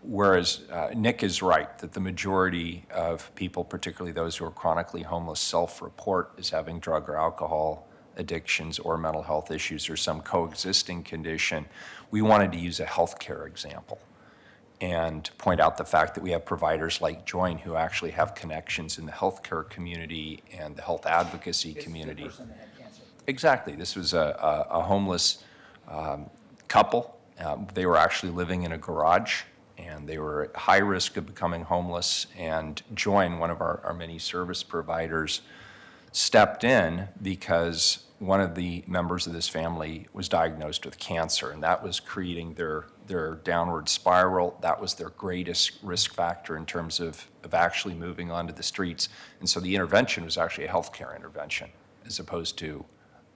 Whereas Nick is right that the majority of people, particularly those who are chronically homeless, self-report as having drug or alcohol addictions or mental health issues or some coexisting condition. We wanted to use a healthcare example and point out the fact that we have providers like Join who actually have connections in the healthcare community and the health advocacy community. Exactly. This was a homeless couple. They were actually living in a garage, and they were at high risk of becoming homeless. And Join, one of our many service providers, stepped in because one of the members of this family was diagnosed with cancer, and that was creating their downward spiral. That was their greatest risk factor in terms of actually moving onto the streets. And so the intervention was actually a healthcare intervention as opposed to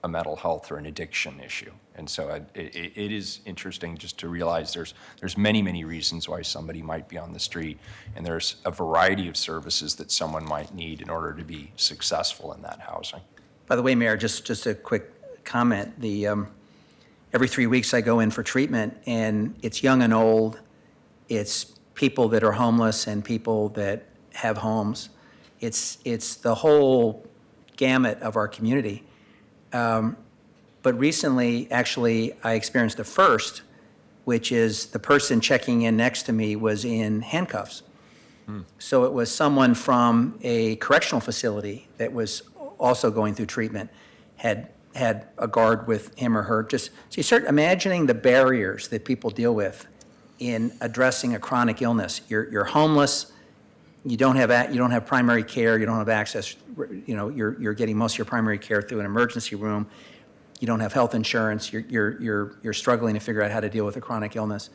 a mental health or an addiction issue. And so it is interesting just to realize there's many, many reasons why somebody might be on the street, and there's a variety of services that someone might need in order to be successful in that housing. By the way, Mayor, just a quick comment. Every 3 weeks I go in for treatment, and it's young and old. It's people that are homeless and people that have homes. It's the whole gamut of our community. But recently, actually, I experienced a first, which is the person checking in next to me was in handcuffs. So it was someone from a correctional facility that was also going through treatment, had a guard with him or her. So you start imagining the barriers that people deal with in addressing a chronic illness. You're homeless, you don't have primary care, you don't have access, you're getting most of your primary care through an emergency room, you don't have health insurance, you're struggling to figure out how to deal with a chronic illness.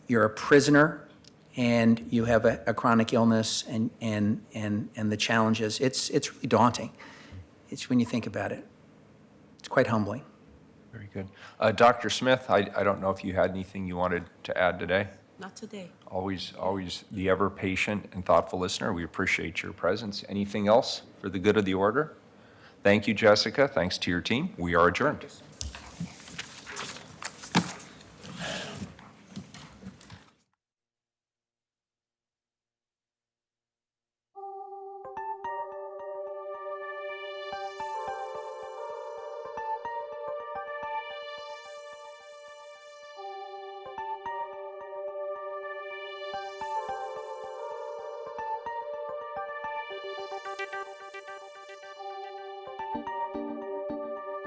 You're a prisoner and you have a chronic illness and the challenges, it's really daunting. It's when you think about it. It's quite humbling. Very good. Dr. Smith, I don't know if you had anything you wanted to add today? Not today. Always the ever patient and thoughtful listener. We appreciate your presence. Anything else for the good of the order? Thank you, Jessica. Thanks to your team. We are adjourned.